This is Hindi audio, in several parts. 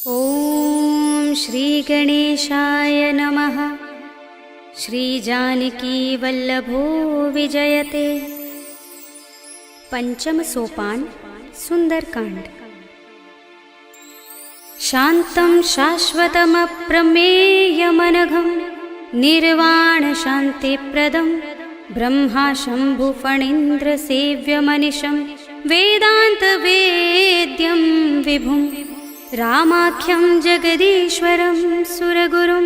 ॐ श्री गणेशाय नमः। श्री जानकी वल्लभो विजयते। पंचम सोपान सुंदरकांड। शान्तं शाश्वतमप्रमेयमनघं निर्वाण शान्तिप्रदं ब्रह्मा शम्भुफणीन्द्र सेव्यमनिशं वेदान्तवेद्यं विभुं रामाख्यं जगदीश्वरं सुरगुरुं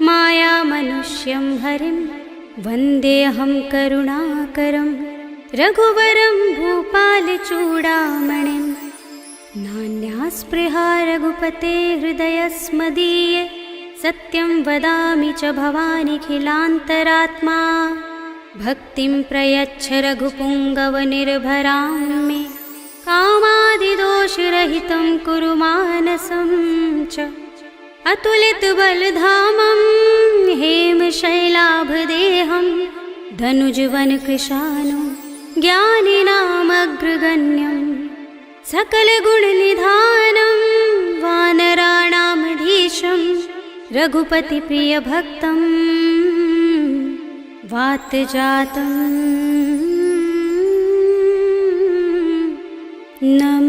मायामनुष्यं हरिं वन्देऽहं करुणाकरं रघुवरं भूपालचूडामणिं। नान्यास्पृहा रघुपते हृदयस्मदीये सत्यं वदामि च भवानिखिलान्तरात्मा। भक्तिं प्रयच्छ रघुपुङ्गवनिर्भरां मे कामादिदोषरहितं कुरु मानसं च। अतुलितबलधामं हेमशैलाभदेहं धनुजवनकृशानुं ज्ञानिनामग्रगण्यं सकलगुणनिधानं वानराणामधीशं रघुपतिप्रियभक्तं वातजातं नमामि।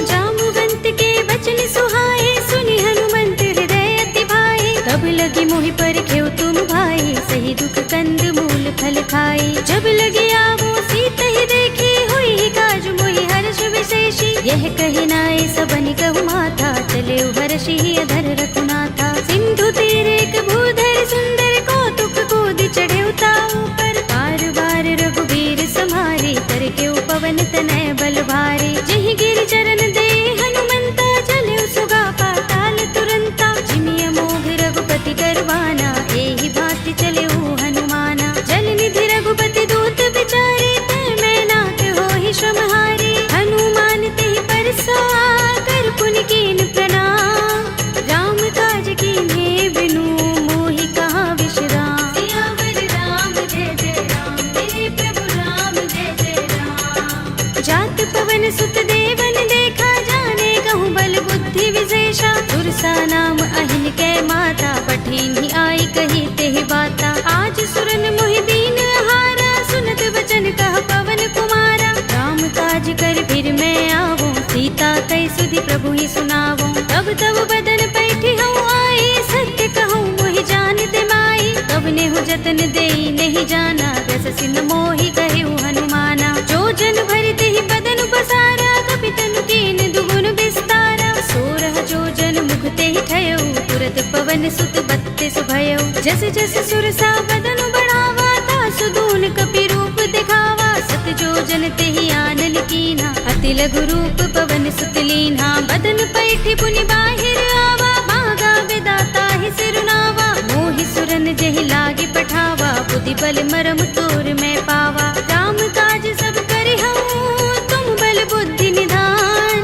जामुवंत के बचन सुहाए सुनि हनुमंत हृदय अति भाए। तब लगी मोहि पर खेव तुम भाई सही दुख कंद मूल फल खाई। जब लगी आवो सीता ही देखी हुई काज मोहि हर्ष विशेषी। यह कही नाय सबनि कहु माथा चले हर्षि अधर रघुनाथा। सिंधु तीर एक भूधर सुंदर कौतुक कूद चढ़े उताऊ पर। बार बार रघुबीर समारे कर के पवन तनय बल भारे। जहि गिर चरण दे हनुमंता चले सुगा पाताल तुरंता। जिमिय मोघ रघुपति करवाना एहि भांति चले हनुमाना। जल निधि रघुपति दूत बिचारे तै मैं नाथ होहि श्रमहारी। हनुमान तेहि परसा कर पुनि कीन प्रणाम। राम काज कीन्हे बिनु मोहि कहाँ विश्राम। सियावर राम जय जय राम मेरे प्रभु राम जय जय राम। जात पवन सुत देवन देखा जाने कहूँ बल बुद्धि विशेषा। सुरसा नाम अहिन कै माता पठिन्हि आई कही तेहि बाता। आज सुरन मोहि दीन हारा सुनत बचन कह पवन कुमारा। राम काज कर फिर मैं आवो सीता कई सुधि प्रभु ही सुनावो। तब तब बदन पैठी हूँ आई सत्य कहूँ मोहि जानते माई। तब नेहु जतन देई नहीं जाना रस सिंह मोहि कहु हनुमाना। जो जन भरते ही बदन पसारा कपितनु कीन दुगुन विस्तारा। सोरह जो जन मुखते ही ठयो तुरत पवन सुत बत्तीस भयो। जस जस सुरसा बदन बढ़ावा तासु दून कपि रूप दिखावा। सत जो जन तेहि आनन कीन्हा अति लघु रूप पवन सुत लीन्हा। बदन पैठी पुनि बाहिर आवा भागा विदाता ही सिरुनावा। मोहि सुरन जहि लागे पठावा बुद्धि बल मरम तोर मैं पावा। राम काज सब करि हूँ तुम बल बुद्धि निधान।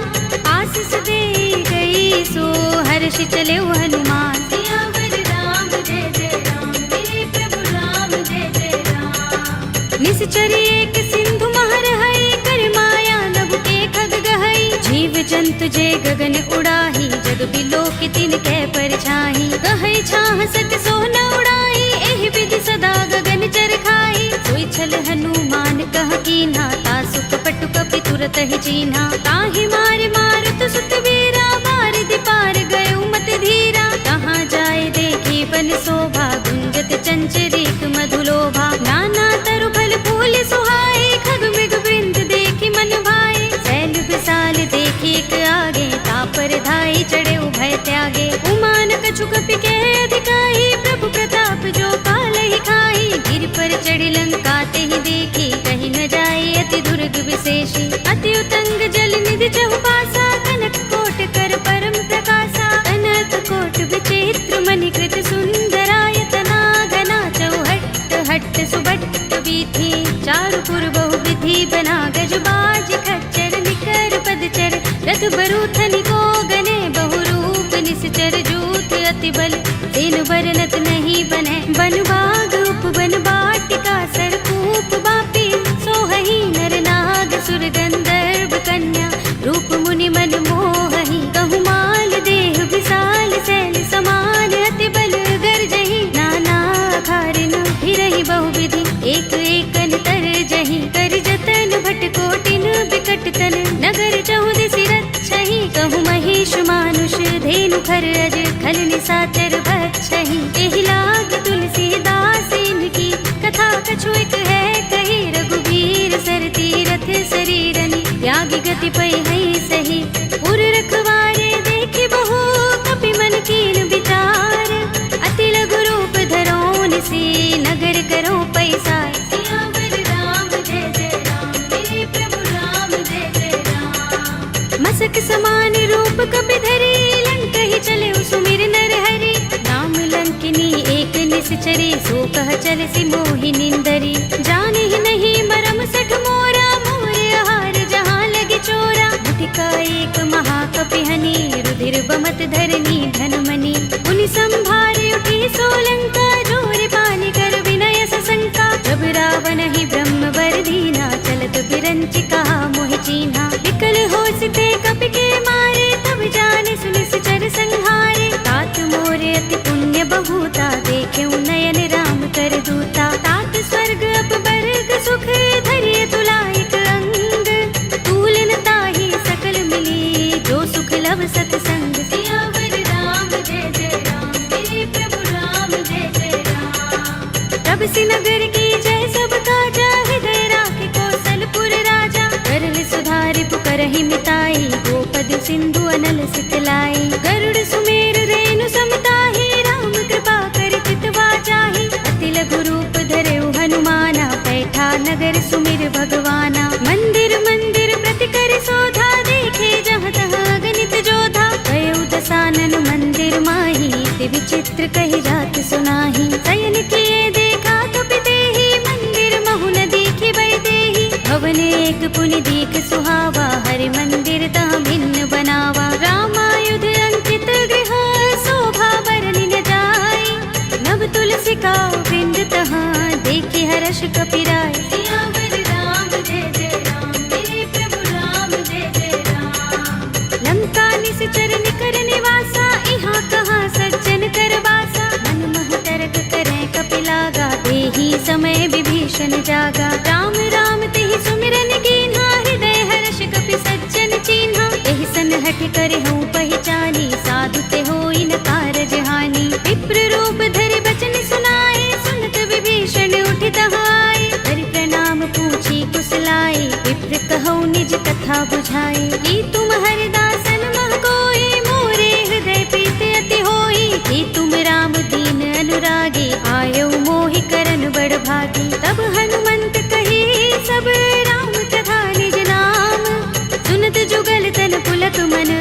आशीष दे गई सो हर्षि चले हनुमान। सियावर राम जय जय राम मेरे प्रभु राम जय जय राम। निश्चर एक सिंधु महर हई कर माया नभ के खग गहई। जीव जंतु जे गगन उड़ाही जग बिलोक तिन कै परछाई। गहई छाह सक सोन उड़ाई एहि विधि सदा गगन चर खाई। सोई छल हनुमान कह कीन्हा तासु कपट कपि तुरत ही चीन्हा। ताहि मार मारुत सुत वीरा बारिधि पार गयो मत धीरा। कहाँ जाए देखी बन शोभा गुंजत चंचरीक मधुलोभा। नाना तरु फल फूल सुहाए खग मृग वृंद देखी मन भाए। शैल विशाल देखी एक आगे तापर धाई चढ़े उभय त्यागे। उमान कछु कपि के अधिकाई प्रभु प्रताप जो काल ही खाई। गिर पर चढ़ी लंका तेहि देखी कहीं न जाए अति दुर्ग विशेषी। अति उतंग जल निधि चहुपासा कनक कोट कर परम प्रकाशा। कनक कोट विचित्र मणिकृत सुंदरायतना घना चौहट्ट हट्ट सुबट्ट बीथी। चारु पुर बहु विधि बना गज बाज खच्चर निकर पदचर। रथ बरूथनि को गने बहु रूप निश्चर जूथ अति बल तेन बरनत नहीं बने। बन बाग उपवन बाटिका सरकूप बापी सोहहि नर नाग सुर गंधर्व कन्या रूप मुनि मन मोहहि। कहु माल देह विशाल शैल समान अति बल गर्जहि। नाना खारिन फिरहि बहुविधि एक एकन तरजहि। कर जतन भट कोटिन बिकट तन नगर चहुदिसि रक्षहि। कहु महेश मानुष धेनु खर अज खल निशाचर बक्षहि। एहि लाग तुलसीदास इनकी कथा कछु एक है कही। रघुबीर सर तीरथ शरीरनि त्यागी गति पै हई सही। उर रखवारे देखि बहु कपि मन कीन विचार। अति लघु रूप धरौ निसि नगर करौ पैसार। सियावर राम जय जय राम मेरे प्रभु राम जय जय राम। मसक समान रूप कपि धरि लंकहि चले सुमिर नर हरि। नाम लंकिनी एक निश्चरी सो कह चल सि मोहि निंदरी। जाने ही नहीं मरम सठ मोरा मोर आहार जहाँ लगे चोरा। मुठिका एक महाकपिहनि रुधिर बमत धरनी धनमणि। उनि संभारे उठी सोलंका जोर पानी कर विनय सशंका। जब रावण ही ब्रह्म वर दीना चलत बिरंचि कहा मोहि चीन्हा। विकल होसिते कपि के मारे तब जाने सुनिस चर संहारे। तात मोरे अति पुण्य बहुता देखे नयन राम कर दूता। तात स्वर्ग अपवर्ग सुख धरिय तुलायक अंग। तूलन ताहि सकल मिली जो सुख लव सतसंग। सियावर राम जय जय राम मेरे प्रभु राम जय जय राम। तब सि नगर की जय सब काजा हृदय राखि कौशलपुर राजा। करल सुधारि पुकारहि मिताई गोपद सिंधु अनल सितलाई। गरुड़ सुमेर रेणु समताहि राम कृपा कर चितवा जाहि। अति लघु रूप धरऊ हनुमाना बैठा नगर सुमिर भगवाना। मंदिर मंदिर प्रति कर शोधा देखे जहाँ तहाँ गणित जोधा। गयउ दसानन मंदिर माही ते विचित्र कहि जात सुनाही। शयन किए देखा कपि देहि मंदिर महु न देखि बै देहि। भवन एक पुनि दीख सुहावा हरि मंदिर तह भिन्न बनावा। रामायुध अंकित गृह शोभा बरनि न जाय। नव तुलसी का वृंद तहाँ देखि हर्ष कपि राय। सियावर राम जय जय राम मेरे प्रभु राम जय जय राम। लंका निश्चर निकर निवासा इहाँ कहाँ सज्जन कर बासा। मन महु तरक करें कपि लागा देहि समय विभीषण जागा। राम राम तेहि सुमिरन कीन्हा हृदय हर्ष कपि सज्जन चीन्हा। एहि सन हठ करे हूँ पहचानी साधु ते होई न कारज हानि। विप्र रूप धरि बचन सुनाए सुनत विभीषण उठ तहाय। हरि प्रणाम पूछी कुशलाए विप्र कहौ निज कथा बुझाए। कि तुम हरिदासन मह कोई मोरे हृदय प्रीत अति होई। कि तुम राम दीन अनुरागी आयौ मोहि करन बड़ भागी। तब हनुमंत कही सब राम कथा निज नाम। सुनत जुगल तन पुलक मन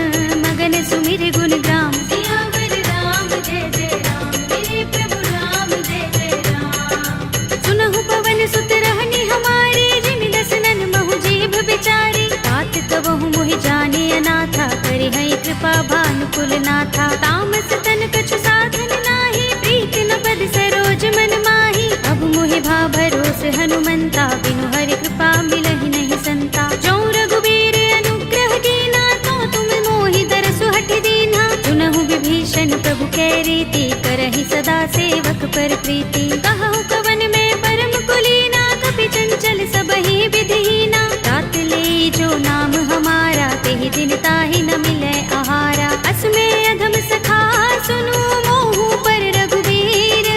मगन सुमिर गुण ग्राम। सियावर राम जय जय राम मेरे प्रभु राम जय जय राम। सुनहु पवन सुत रहनी हमारे जिन दसनन महु जीभ बिचारी। तात कबहु मोहि जाने अनाथा करि हई कृपा भानुकुल नाथा। तामस तन कछु साधन नाही प्रीत न पद सरोज मन माही। अब मोहि भा भरोस हनुमंता बिनु हरि कृपा मिलहि नहीं संता। जो रघुबीर अनुग्रह कीना तो तुम मोहि दरसु हठ दीन्हा। सुनहु विभीषण प्रभु कै रीति करहि सदा सेवक पर प्रीति। कहु कवन में परम कुलीना कपि चंचल सबहि विधिहीना। तात ले जो नाम हमारा तेहि दिन ताहि न मिलै आहारा। अस में अधम सखा सुनु मोहु पर रघुबीर।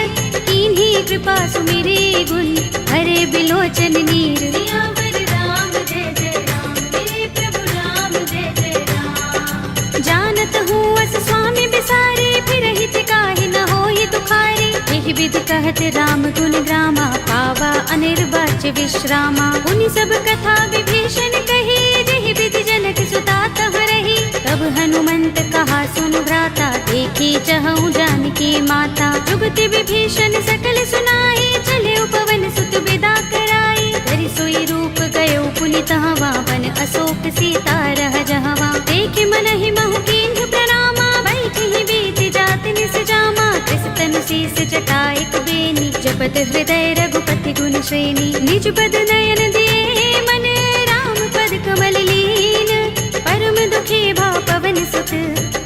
कीन्ही कृपा सुमिरी गुण हरे बिलोचन नीर। सियावर राम जय जय राम मेरे प्रभु राम जय जय राम। जानत हूँ अस स्वामी बिसारे फिर हित काहि न होहि दुखारी। एहि विधि कहत राम गुण ग्रामा पावा अनिर्वाच्य विश्रामा। उनि सब कथा विभीषण कही जेहि विधि जनक सुता तह रही। तब हनुमंत कहा सुनु भ्राता देखी चहु जानकी माता। जुगति विभीषण सकल सुनाई चले पवन सुत विदा कराई। धरि सोई रूप गयो पुनि तहवा वन अशोक सीता रह जहवा। देख मन ही महु कीन्ह प्रणामा बैठहि बीत जात निस द्रुपद हृदय रघुपति गुण श्रेणी, निज पद नयन दिए मन राम पद कमल लीन। परम दुखी भाव पवन सुत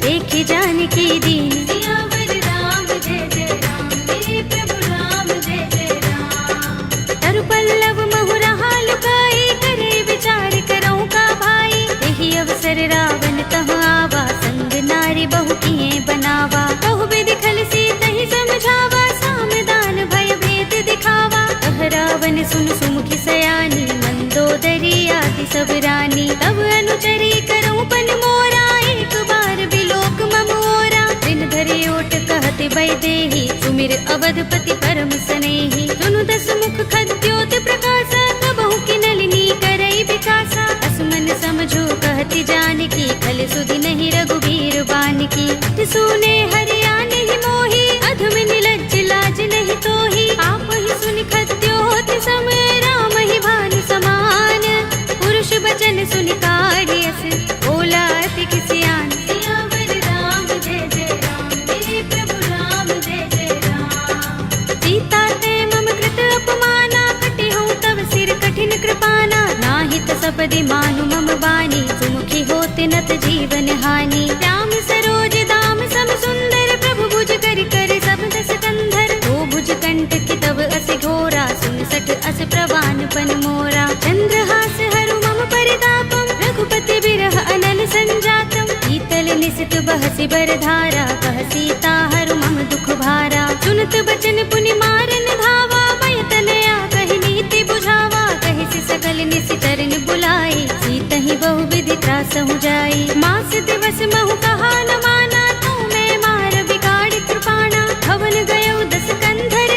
देखे जानकी दीन। सियावर राम जय जय राम, मेरे प्रभु राम जय जय राम। तरु पल्लव महु रहा लुकाई, करे विचार करो का भाई। यही अवसर रावण तह आवा, संग नारी बहु किए बनावा। बहु विधि खल सीत ही समझावा, सामदान भय भेद दिखावा। कह रावण सुन सुमुखी सयानी, मंदोदरी आदि सब रानी। तब अनुचरी करो पन मोरा, एक बार बिलोक मम ओरा। दिन धरे ओट कहते वैदेही, सुमिर अवधपति परम स्नेही। सुनु दस मुख खद्योत प्रकाशा, कबहु की नलिनी करई विकासा। असमन समझो कहती जानकी, खल सुधि नहीं रघुबीर बानकी। सुने हरिया नहीं मोही, अधम निलज्ज लाज नहीं तोही। आप ही सुनि खद्योत सम, राम ही भानु समान। पुरुष बचन सुनि काढ़ियस, बोला अति किसियान। सियावर राम जय जय राम, मेरे प्रभु राम जय जय राम। सीता ते मम कृत अपमाना, कटे हूँ तव सिर कठिन कृपाना। नाहित सपदि मानु मम बानी, सुमुखी होते नत जीवन हानि। राम सरोज दाम सम सुंदर, प्रभु भुज कर कर सब दस कंधर। ओ भुज कंठ की तव अस घोरा, सुन सठ अस प्रवान पन मोरा। चंद्रहास हरु मम परितापम, रघुपति बिरह अनल संजातम। शीतल निसित बहसि बरधारा, कह सीता हरु मम दुख भारा। सुनत बचन पुनि मारन धावा, मय तनया कहि नीति बुझावा। कहि सि सकल निसिचरन बुलाई, सीतहि बहु विधि त्रासहु जाई। मास दिवस महु कहा न माना, तू मैं मार बिगाड़ कृपाणा। हवन गयो दस कंधर,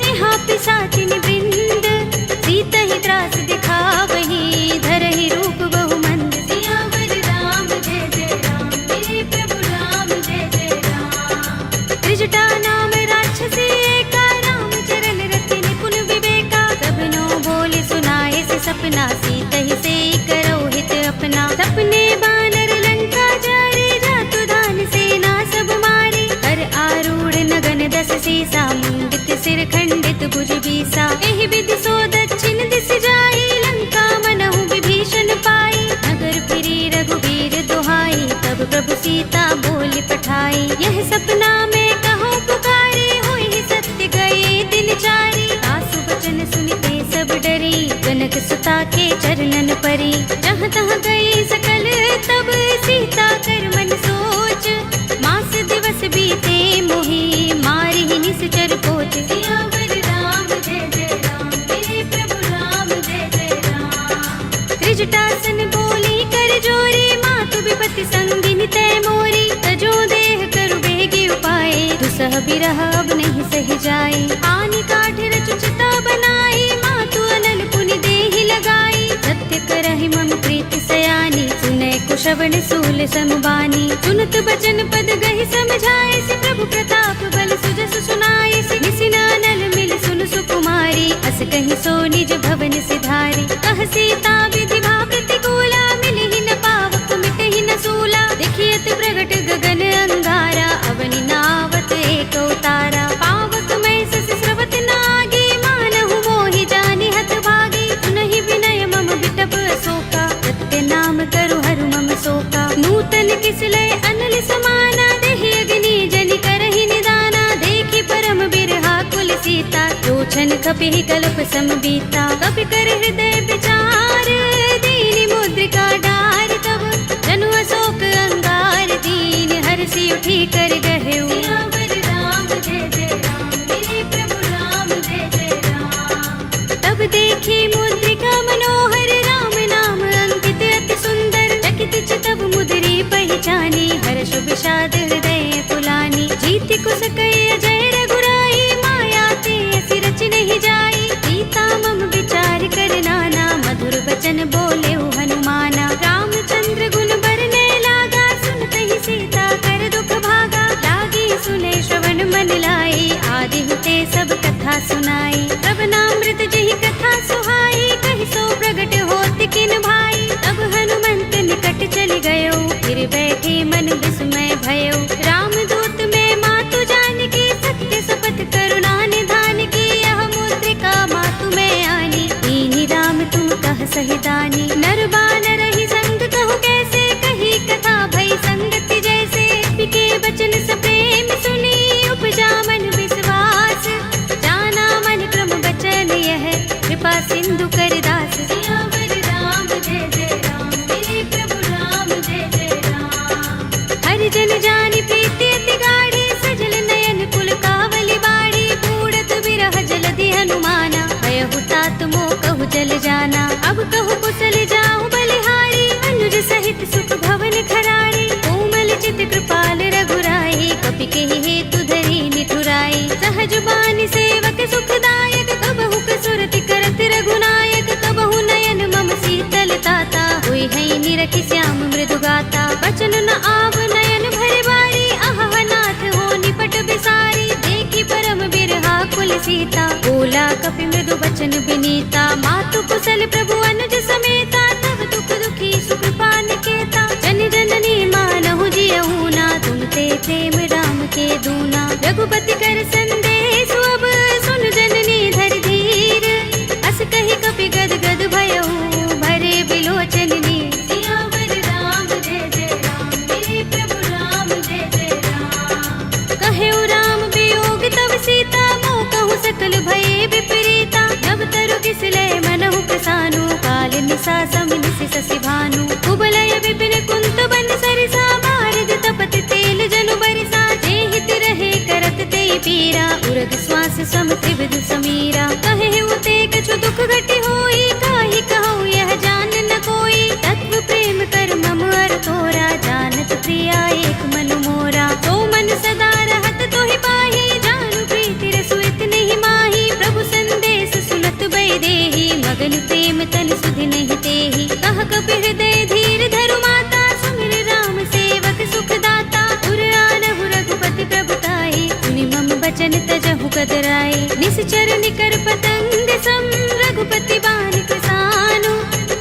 यहाँ पिशाचिन वृंद। सीतहि त्रास दिखावही, धरहि रूप बहु मंद। सियावर राम जय जय राम, मेरे प्रभु राम जय जय राम। त्रिजटा नाम राक्षसी एका, राम चरण रति निपुण विवेका। सबनो बोले सुनाए से सपना, सीतहि से करो हित अपना। सपने बानर लंका जारे, जातु धान सेना सब मारे। हर आरूढ़ नगन दस सीसा, मुंडित सिर खंडित भुज बीसा। एहि विधि सो दक्षिण दिस जाई, लंका मनहु विभीषण पाई। नगर फिरी रघुबीर दुहाई, तब प्रभु सीता बोली पठाई। यह सपना में कहो पुकारी, होई सत्य गए दिन चारी। सासु वचन सुनते सब डरी, जनक सुता के चरणन परी। जहाँ तहाँ गई सकल तब, सीता कर मन सोच। मास दिवस बीते मोही, मारी ही निश्चर पोच। सियावर राम जय जय राम, मेरे प्रभु राम जय जय राम। त्रिजटासन बोली कर जोरी, मातु विपति संगिनी तय मोरी। तजो देह करु बेगी उपाय, दुसह बिरह अब नहीं सही जाए। आनि काठ रचु चिता बनाई, मातु अनल पुनि देहि लगाई। सत्य करहि मम प्रीति सयानी, सुनै कुशवन सूल समबानी। सुनत बचन पद गहि समझाए, से प्रभु प्रताप बल सुजस सुनाए। से निसिनानल मिल सुन सुकुमारी, अस कहि सो निज भवन सिधारी। कह सीता विधि भा प्रतिकूला, मिलि ही न पावक मिटहि न सूला। देखियत प्रगट गगन अंगारा, अवनि नावत एक उतारा। पावक मैं सस स्रवत नागी, मानहु मोहि जानि हत भागी। सुनहि विनय मम बिटप अशोका, सत्य नाम करु हरु मम शोका। नूतन किसलय अनल समाना, देहि अग्नि जनि करहि निदाना। देखि परम बिरहा कुल सीता, लोचन कपिहि कल्प सम बीता। कपि कर हृदय विचार, दीनि मुद्रिका डार। तब जनु अशोक अंगार, दीन हर्षि उठी कर गहेउ। सियावर राम जय जय राम, मेरे प्रभु राम जय जय राम। तब देखी मुद्रिका मनोहर, राम नाम अंकित अति सुंदर। चकित चितव मुद्री पहचानी, हर्ष विषाद हृदय कुलानी। जीति कुस कय जय रघुराई, माया ते असि रच नहीं जाई। सीता मम विचार कर नाना, मधुर वचन बोले हनुमाना। रामचंद्र गुण बरने लागा, सुनतहि सीता कर दुख भागा। लागी सुने श्रवण मन लाई, आदि हुते सब कथा सुनाई। तब नामृत जहि कथा सुहाई, कहि सो प्रगट होत किन भाई। तब हनुमंत निकट चल गयो, फिर बैठे मन विस्मय भयो। रामदूत में मातु जानकी, सत्य शपथ करुणा निधान की। यह कौशल प्रभु अनुज समेता, तब दुख दुखी सुख पान केता। जन जननी मानहु जियहु ना, तुम ते प्रेम राम के दूना। रघुपति कर संदेश अब सुन जननी धर धीर, अस कही कपि गद गद भयहु भरे बिलोचन नीर। सियावर राम जय जय राम, मेरे प्रभु राम जय जय राम। कहेउ राम वियोग तब सीता, मोह कहूँ सकल भये विपरीता। नभ तरु किसलय मनहु प्रसानु, काल निसा समिनिसि शशि भानु। कुबलय विपिन कुंत बन सरिसा, बारिद तपत तेल जनु बरिसा। जे हित रहे करत ते पीरा, उरग श्वास सम त्रिविध समीरा। कहे उते कछु दुख घटी होई, काहि कहूँ यह जान न कोई। तत्व प्रेम कर मम अर तोरा, जानत प्रिया एक मन मोरा। तो मन सदा रहत तोहि पाहि, जानु प्रीति रसुइत नहीं माही। प्रभु संदेश सुनत बै देहि, मगन प्रेम तन सुधि नहीं तेहि। कह कपि हृदय धीर धरु माता, सुमिर राम सेवक सुख दाता। उर आनहु रघुपति प्रभु ताहि, सुनि मम बचन तजहु कदराई। निश्चर निकर पतंग सम, रघुपति बानिक सानु।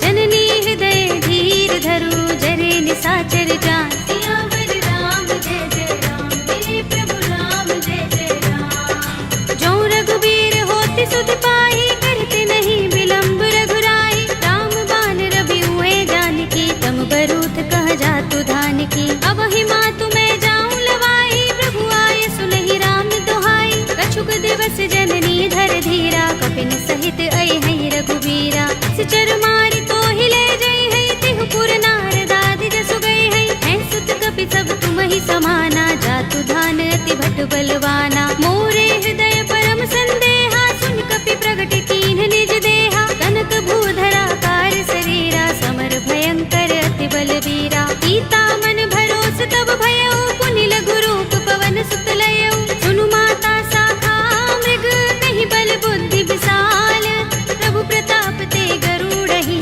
जननी हृदय धीर धरु, जरे निसाचर जान। सियावर राम जय जय राम, मेरे प्रभु राम जय जय राम। जो रघुबीर होति सुधि पाहि, करते नहीं विलंब रघुराई। राम बान रवि हुए जानकी, तम बरूथ कह जातु धानकी। अब ही मातु मैं जाऊं लवाई, प्रभु आय सुनहि राम दोहाई। कछुक दिवस जननी धर धीरा, कपिन सहित अइ हैं रघुबीरा। सिचर मारि तो हिले जय है, तिहु पुर नारद आदि जसु गए हैं। हैं सुत कपि सब तुम ही समाना, जातु धान अति भट बलवाना। मोरे हृदय परम संदेहा, सुन कपि प्रगट कीन्ह निज देहा। कनक भूधरा कार शरीरा, समर भयंकर अति बलवीरा। सीता मन भरोस तब भयउ, पुनि लघु रूप पवन सुत लयउ। सुनु माता शाखा मृग, नहीं बल बुद्धि विशाल। प्रभु प्रताप ते गरुड़हि,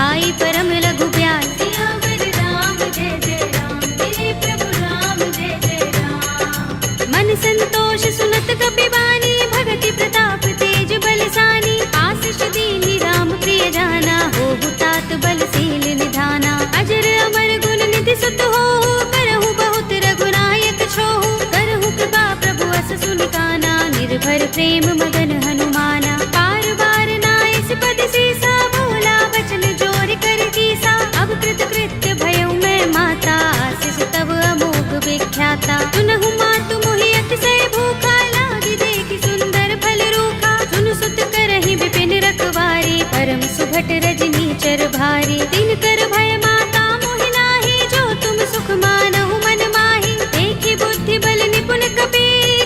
आई परम लघु ब्याल। सियावर राम जय जय राम, मेरे प्रभु राम जय जय राम। मन संतोष सुनत कपि बानी, भगति प्रताप तेज बलसानी। आशीष दीनि राम प्रिय जाना, होहु तात बलशील निधाना। अजर अमर गुण निधि सुत होहु, करहु बहुत रघुनायक छोहु। करहु कृपा प्रभु अस सुनि काना, निर्भर प्रेम मगन हनुमाना। बार बार नाइस पद सीसा, बोला बचन जोर कर कीसा। अब कृत कृत्य भयउ मैं माता, आशीष तब अमोघ विख्याता। सुनहु मातु मोहि अतिशय भूखा, लागी देखि सुंदर फल रूखा। सुनु सुत करहि विपिन रखवारी, परम सुभट रजनी चर भारी। दिन कर भय माता मोहि नाहि, जो तुम सुख मानहु मन माहि। देखि बुद्धि बल निपुण कपि,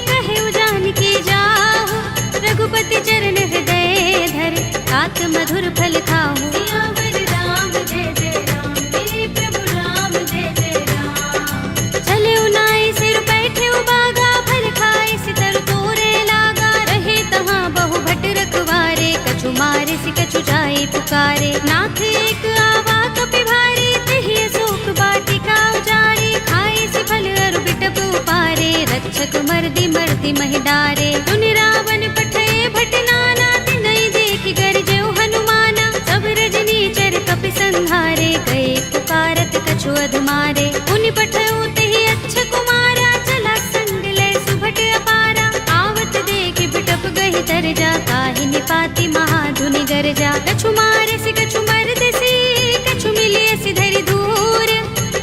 कहेउ जानकी जाहु। रघुपति चरण हृदय धर, तात मधुर फल खाहु। सियावर राम जय जय राम, मेरे प्रभु राम जय जय राम। चले उनाई सिर बैठे बागा, फल खाए सितर तोरे लागा। रहे तहाँ बहु भट रखवारे, कछु मारे सि कछु जाए पुकारे। नाथ एक आवा कपि भारी, तिहि अशोक वाटिका उजारी। खाए सि फल अरु बिटप उपारे, रक्षक मर्दि मर्दि महि डारे। सुनि रावण पठे भट नाना, तिनहि देखि गरजेउ हनुमाना। सब रजनी चर कपि संहारे, गए पुकारत कछु अधमारे। पुनि पठउ तेहि अच्छ कुमारा, चला संग लय सुभट अपारा। आवत देखि बिटप गहि तरजा, काहि निपाति महाधुनि गरजा। कछु मारे सि कछु मरदसि, कछु मिले सि धरि दूर।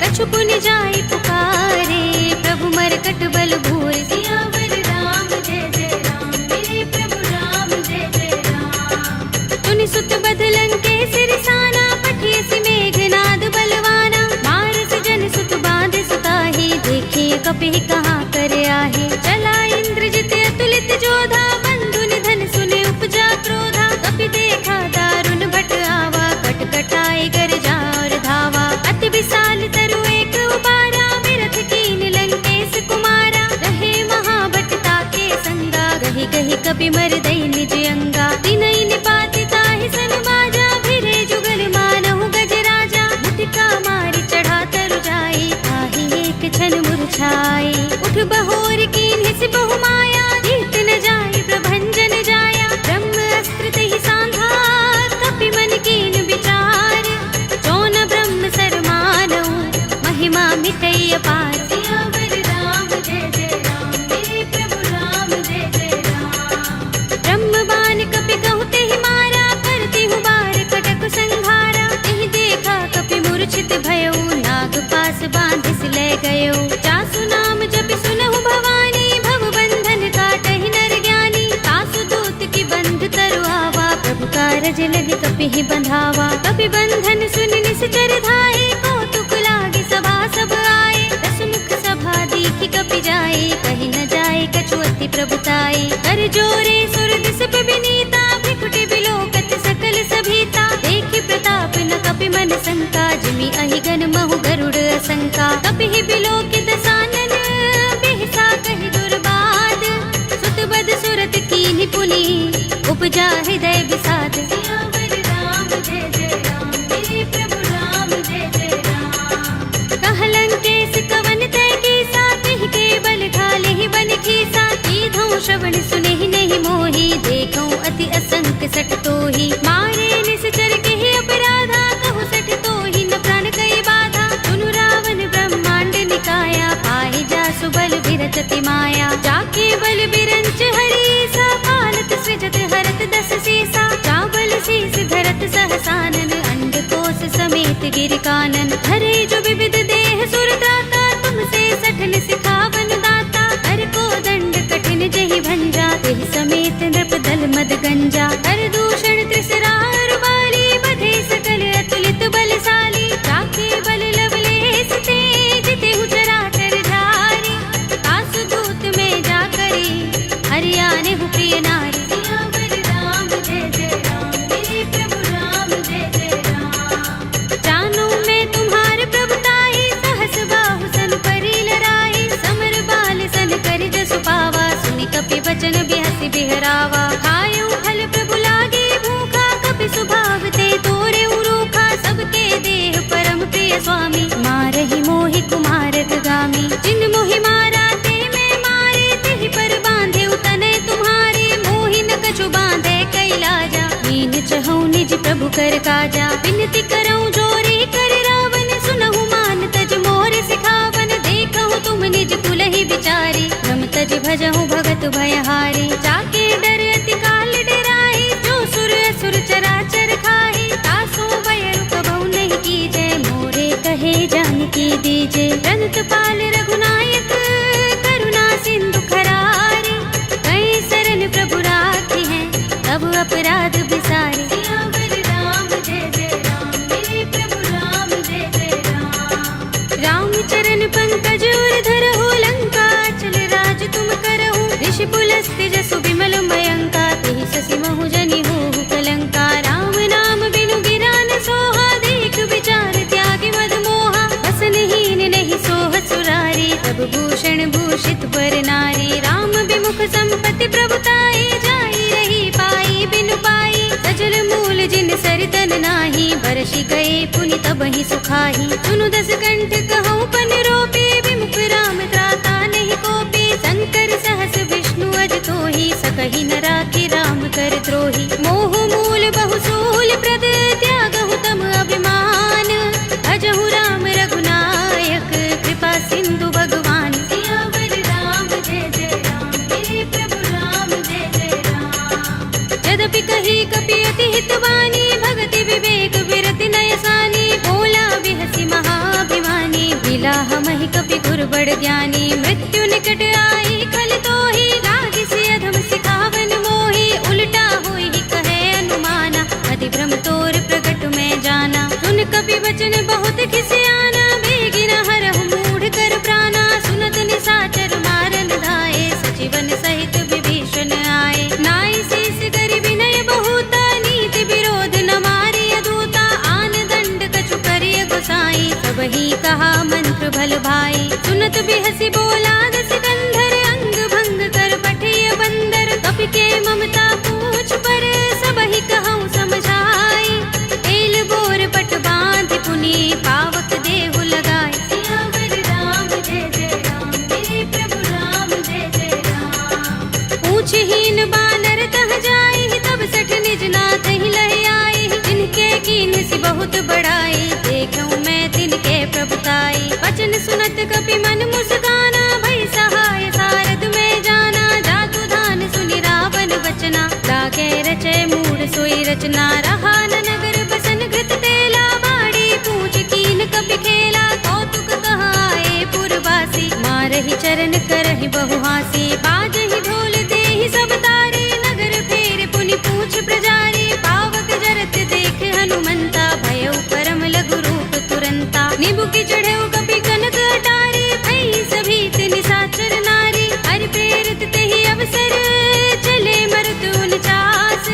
कछु पुनि जाई पुकारे, प्रभु मरकट बल भूर। सियावर राम जय जय राम, मेरे प्रभु राम जय जय राम। तुनि सुत बध लंकेश रिसाना, पठिय सि मेघनाद बलवाना। मारस जन सुत बांध सुताहि, देखिए कपि कहाँ कर आहे। चला इंद्रजित अतुलित जोधा, बंधु निधन सुने उपजा क्रोधा। कपि देखा दारुण भट आवा, कट कटाए गरजा और धावा। अति विशाल तरु एक उबारा, विरथ कीन लंकेश कुमारा। रहे महाभट ताके संगा, गहि गहि कपि मर दई निज अंगा। तिनहि निपाति ताहि सन बाजा, भिरे जुगल मानहु गजराजा। मुटिका मारि चढ़ा तरु जाई, ताहि एक क्षण मुरझाई। उठ बहोर कीन्हि सि बहु माया, जीत न जाई प्रभंजन जाया। ब्रह्म अस्त्र तेहि सांधा, कपि मन लाज लगे कपि ही बंधावा। कपि बंधन सुन निश्चर धाये, कौतुक लागे सभा सब आए। दस मुख सभा दीखि कपि जाए, कही न जाए कछु अति प्रभुताई। कर जोरे सुर दिस विनीता, भ्रिकुटि बिलोकत सकल सभीता। देखि प्रताप न कपि मन शंका, जिमि अहिगन महु गरुड़ असंका। कपि ही बिलोकित सानन, बिहसा कहि दुर्बाद। सुत बद सुरत कीन्हि पुनि, उपजा हृदय विषाद। सियावर राम जय जय राम, मेरे प्रभु राम जय जय राम। कह लंकेश कवन तै कीसा, तिहि के बल ढाले ही बन खीसा। कीधौं श्रवण सुनेहि नहीं मोहि, देखौं अति असंक सठ तोहि। मारे निश्चर केहि अपराधा, कहु सठ तोहि न प्राण कई बाधा। सुनु रावण ब्रह्मांड निकाया, पाहि जासु बल बिरचति माया। जाके बल बिरंच हरीसा, पालत सृजत हरत दस सीसा। चावल शीस धरत सहसानन, अंडकोश समेत गिर कानन। धरे जो विविध देह सुर त्राता, तुमसे सठन सिखावन दाता। हर को दंड कठिन जहि भंजा, तेहि समेत नृप दल मद गंजा। हर दूषण त्रिसरार वाली, बधे सकल अतुलित बलशाली। जाके बल लवलेस तेज, तेहु चराचर धारी। आसु दूत में जा करी, हरियाणे हु प्रिय नारी। सियावर राम जय जय राम, मेरे प्रभु राम जय जय राम। जानू मैं तुम्हारे प्रभुताई, सहस बाहु सन परी लराई। समर बाल सन कर जसु पावा, सुनि कपि बचन बिहसि बिहरावा। खायऊ फल प्रभु लागे भूखा, कपि सुभाव ते तोरे उरूखा। सबके देह परम प्रिय स्वामी, मारहि मोहि कुमारक गामी। जिन मोहि मारा ते मैं मारे, तिहि पर बांधे तनय तुम्हारे। मोहि न कछु बांधे कैलाजा, मीन चहु निज प्रभु कर काजा। विनती करऊं जोरे कर रावण, सुनहु मान तज मोर सिखावन। देखहु तुम निज कुल ही विचारी, रम तज भजहु भगत भयहारी। जाके डर अति काल डराहि, जो सुर असुर चराचर खाहि। तासो बयरु कबहु नहीं कीजै, मोरे कहे जानकी दीजे। रंत पाल रघुनायक, करुणा सिंधु खरारी। कई सरन प्रभु राखी हैं, तब अपराध बिसारे। सियावर राम जय जय राम, मेरे प्रभु राम जय जय राम। राम चरण पंकज उर धरहु, लंका चल राज तुम करहु। ऋषि पुलस्त्य जसु विमल मयंका, तेहि शशि महु जनि होहु कलंका। राम नाम बिनु गिरा न सोहा, देख विचार त्यागी मद मोहा। बसनहीन नहीं सोह सुरारी, तब भूषण भूषित बर नारी। राम विमुख संपत्ति प्रभुताई, जाई रही पाई बिनु पाई। सजल मूल जिन सरितन नाही, बरषि गए पुनि तबहि सुखाही। सुनु दस कंठ कहऊँ पन रोपे, विमुख राम त्राता नहीं कोपे। शंकर सहस विष्णु अज तोहि, सकहि न राखि राम कर द्रोही। मोह मूल बहु सूल प्रद, त्यागहु तम अभिमान। भजहु राम रघुनायक, कृपा सिंधु भगवान। सियावर राम जय जय राम, मेरे प्रभु राम जय जय राम। यद्यपि कही कपि अति हितवानी, भगति विवेक विरति नय सानी। बोला बिहसि महाभिमानी, बिलाह महि कपि गुर बड़ ज्ञानी। मृत्यु निकट आई खल तोहि, लागी सि अधम सिखावन मोहि। उल्टा होई कहे अनुमाना, अति भ्रम तोर प्रगट में जाना। सुन कपि वचन बहुत खिसियाना, बेगिन हरहु मूढ़ कर प्राणा। सुनत निशाचर मारन धाये, सजीवन सहित विभीषण आए। नाई शीस कर विनय बहुता, नीति विरोध न मारिय दूता। आन दंड कछु करिय गोसाई, सबहि कहा मंत्र भल भाई। सुनत बिहसि बोला दस कंधर, अंग भंग कर पठिय बंदर। कपि के ममता पूछ पर, सबहि कहऊँ समझाई। तेल बोर पट बांधि पुनि, पावक देहु लगाए। सियावर राम जय जय राम, मेरे प्रभु राम जय जय राम। पूछहीन बानर तह जाई, तब सठ निज नाथ ही लह आई। जिनके कीन्ह सि बहुत बड़ाई, देखऊँ मैं तिनके प्रभुताई। वचन सुनत कपि मन मुस्काना, भई सहाय सारद में जाना। जातु धान सुनि रावण वचना, लागे रचय मूढ़ सोई रचना। रहा न नगर बसन घृत तेला, बाड़ी पूछ कीन कपि खेला। कौतुक कहाए पुरवासी, मारहि चरण करहि बहु हासी। बाजहि ढोल देहि सब तारी, नगर फेर पुनि पूछ प्रजारी। पावक जर की चढ़े कपि कनक अटारी, भई सभी निशाचर नारी। हरि प्रेरित ते ही अवसर, चले मरुत 49।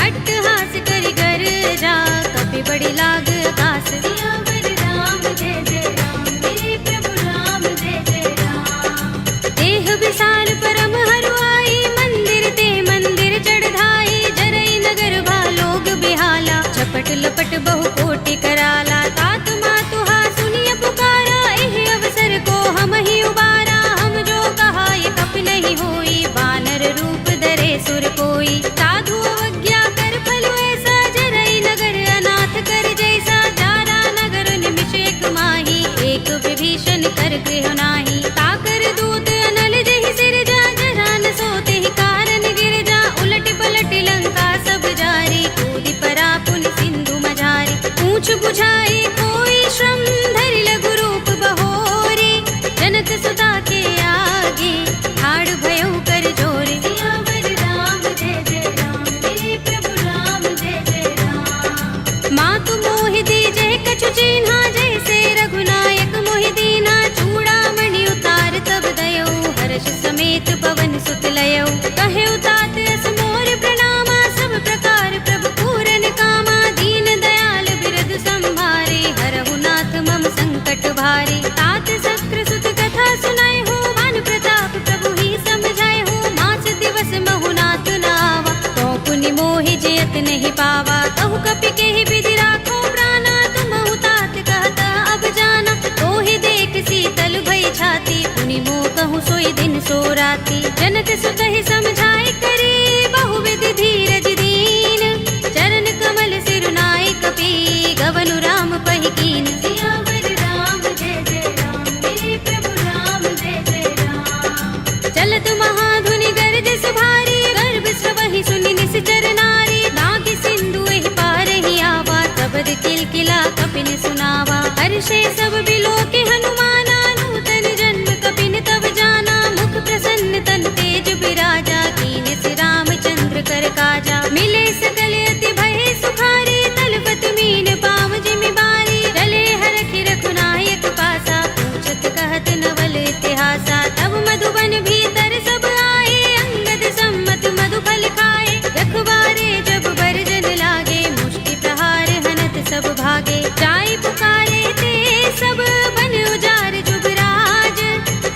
अट्टहास करि गर्जा, कपि बड़ी लाग आकाश। सियावर राम जय जय राम, मेरे प्रभु राम जय जय राम। देह विशाल परम हरुआई, मंदिर ते मंदिर चढ़ाई। जरई नगर भालोग बिहाला, झपट लपट बहु कोटि कराला। तात मातुहा सुनिय पुकारा, एह अवसर को हम ही उबारा। हम जो कहा ये कपि नहीं होई, वानर रूप धरे सुर कोई। साधु अवज्ञा कर फल ऐसा, जरई नगर अनाथ कर जैसा। जारा नगर निमिष एक माही, एक विभीषण कर गृह नाही। ताकर दूत अनल जहि सिरजा, जरा न सोते ही कारण गिर जा। उलट पलट लंका सब जारी, कूदि परा पुनि सिंधु मझारी। पूछ बुझाई कोई श्रम, धरि लघु रूप बहोरी। जनक सुता के आगे, ठाड़ भयउ कर जोरे। सियावर राम जय जय राम, मेरे प्रभु राम जय जय राम। मातु मोहि दीजे कछु चिन्हा, जैसे रघुनायक मोहि दीना। चूड़ामणि उतार तब दयौ, हर्ष समेत पवन सुत लयौ। कहे तात अस मोर प्रणामा, सब प्रकार प्रभु पूरन कामा। दीन दयाल बिरद संभारे, हरहु नाथ मम संकट भारे। तात शक्र सुत कथा सुनाए हो, भानु प्रताप प्रभु ही समझाए हो। मास दिवस महु नाथ नावा, तो पुनि मोहि जयत नहीं पावा। कहु कपि के ही विधि राखो प्राणा, तुमहु तात कहता अब जाना। तो ही देख शीतल भई छाती, पुनि मोह कहूँ सोई दिन सो राती। जनक सुत ही समझाए करे, बहु विधि धीरज दीन। चरण कमल सिरुनाई कपि, गवनु राम पहि कीन। सियावर राम जय जय राम, मेरे प्रभु राम जय जय राम। चलत महाधुनि गरज भारी, गर्भ स्रवहि सुनि निश्चर नारी। नाग सिंधु एहि पार ही आवा, शब्द किलकिला कपिन सुनावा। हर्षे सब बिलो के हनुमाना, नूतन जन्म कपिन तब जाना। मुख प्रसन्न तन तेज बिराजा, कीन से रामचंद्र कर काजा। मिले सकल अति भय सुखारी, तलपत मीन पाव जिमि बारी। चले हरखि रघुनायक पासा, पूछत कहत नवल इतिहासा। तब मधुबन भीतर सब आए, अंगद सम्मत मधुफल खाए। रखवारे जब बरजन लागे, मुष्टि प्रहार हनत सब भागे। जाय पुकारे ते सब, बन उजार जुबराज।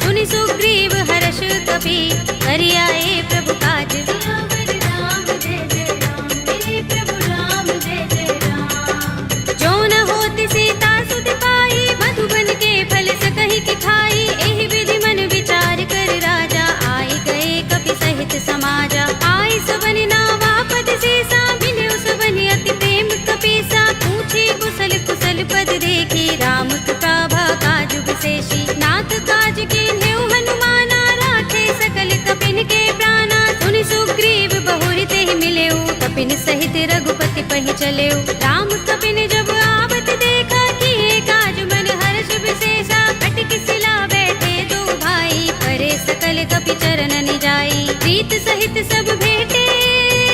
सुनि सुग्रीव हर्ष कपि, करि आए प्रभु काज। सियावर राम जय जय राम, मेरे प्रभु राम जय जय राम। जो न होति सीता सुत पाई, मधुबन के फल सकहि के खाई। एहि विधि मन विचार कर राजा, आए गए कपि सहित समाजा। आए सबन नावा पद सीसा, मिले सबन अति प्रेम कपीसा। पूछे कुशल कुशल पद देखी, राम कृपा काज विशेषी। नाथ काज कीन्हेउ हनुमाना, राखे सकल कपिन के प्राणा। सुनि सुग्रीव बहुरि तेहि मिलेउ, कपिन सहित रघुपति पहि चलेउ। राम कपिन जब आवत देखा, किए काज मन हर्ष विशेषा। कटि शिला बैठे दो भाई, परे सकल कपि चरण जाई। प्रीत सहित सब भेटे,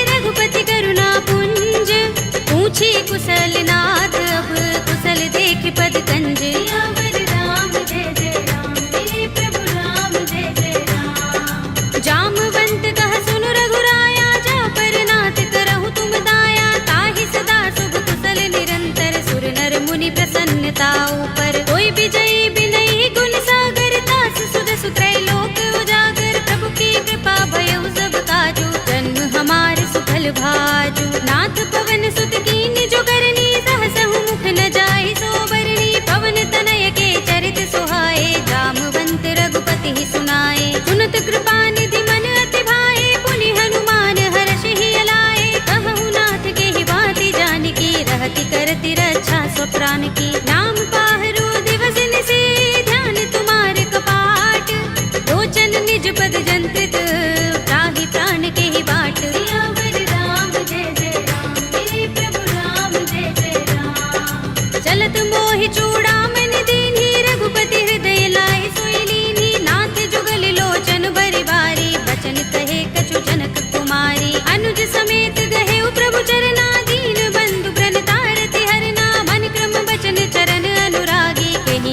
रघुपति करुणा पुंज। पूछी कुशल नाथ, अब कुशल देख पद कंज। सियावर राम जय जय राम, मेरे प्रभु राम जय जय राम। जामवंत कह सुन रघुराया, जा पर नाथ करहु तुम दाया। ताहि सदा शुभ कुशल निरंतर, सुर नर मुनि प्रसन्नता ऊपर। कोई विजयी बिनहि गुण सागर, तास सुध सुत्रय लोक उजागर। प्रभु की कृपा भयउ सब काजू, जन्म हमार सुफल भाजू। नाथ पवन सुत कीन जो करनी, सहसहु मुख न जाहि सो बरनी। पवन तनय के चरित सुहाए, जामवंत रघुपति ही सुनाए। सुनत कृपा निधि मन अति भाए, पुनि हनुमान हर्ष ही अलाए। कहु नाथ के ही बाती जानकी, रहति करति रक्षा स्वप्रान की। नाम पाहरो दिवस निशि, ध्यान तुम्हारे कपाट। लोचन निज पद जंत्रित, त्राहि प्राण के ही बाट। सियावर राम जय जय राम, मेरे प्रभु राम जय जय राम। चलत मोहि चूड़ामणि दीन्ही, रघुपति हृदय लाए सोई लीन्ही। नाथ जुगल लोचन बरि बारी, बचन कहे कछु जनक कुमारी। अनुज समेत गहे प्रभु चरना, दीन बंधु प्रण तारति हरना। मन क्रम बचन चरण अनुरागी, कहि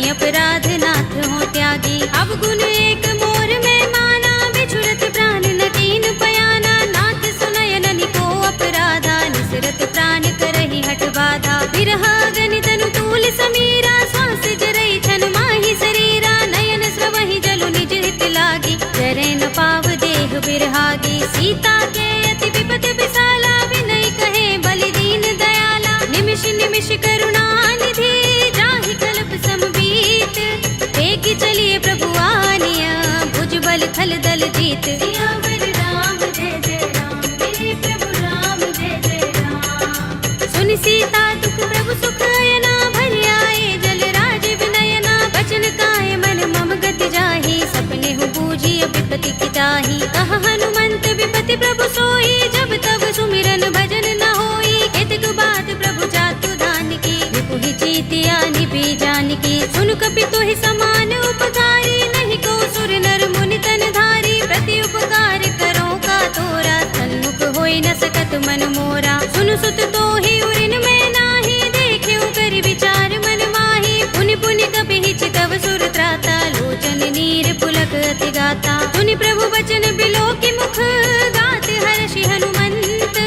बल थल दल जीत। सियावर राम जय जय राम, मेरे प्रभु राम जय जय राम। सुन सीता दुख प्रभु सुख अयना, भरि आए जल राज विनयना। बचन काए मन मम गति जाहि, सपने हूँ बूझिय विपति की ताहि। कहा हनुमंत विपति प्रभु सोई, जब तब सुमिरन भजन न होई। केतक बात प्रभु जातु धान की, विपुहि जीतिया निपि जानकी। सुन कपि तोहि समान उपकारी, नहीं को सुर नर मुनि तन धारी। प्रति उपकार करो का तोरा, सन्मुख होई न सकत मन मोरा। सुन सुत तोहि उरिन में नाही, देखेउ करि विचार मन माही। पुनि पुनि कपि चितव सुर त्राता, लोचन नीर पुलक अति गाता। सुनि प्रभु बचन बिलोकि मुख, गात हर्षि हनुमंत।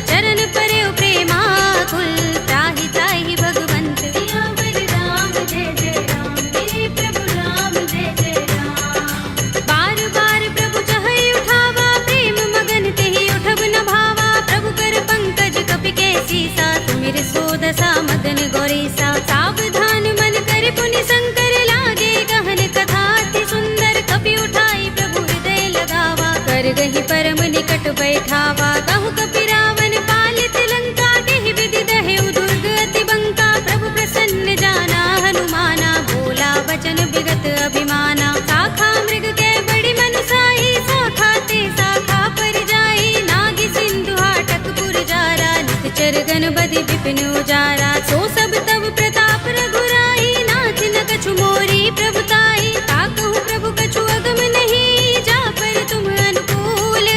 चरण परेउ प्रेमाकुल, त्राहि त्राहि भगवंत। सियावर राम जय जय राम, मेरे प्रभु राम जय जय राम। बार बार प्रभु चहई उठावा, प्रेम मगन तेहि उठब न भावा। प्रभु कर पंकज कपि के सीसा, सुमिर सोदसा मदन गौरीसा। सावधान मन कर पुनि शंकर, लागे गहन कथा अति सुंदर। कपि उठाई प्रभु हृदय लगावा, कर गहि परम निकट बैठावा। कहु कपि रावण पालित लंका, केहि विधि दहेउ दुर्ग अति बंका। प्रभु प्रसन्न जाना हनुमाना, बोला वचन बिगत अभिमाना। शाखा मृग के बड़ी मनुसाही, शाखा ते शाखा पर जाई। नागी सिंधु हाटक पुर जारा, निकचर गण बदि विपिन उजारा। सो सब तब प्रताप रघुराई, नाथ न कछु मोरी प्रभुताई। ताकहु प्रभु कछु अगम नहीं, जा पर तुम अनुकूल।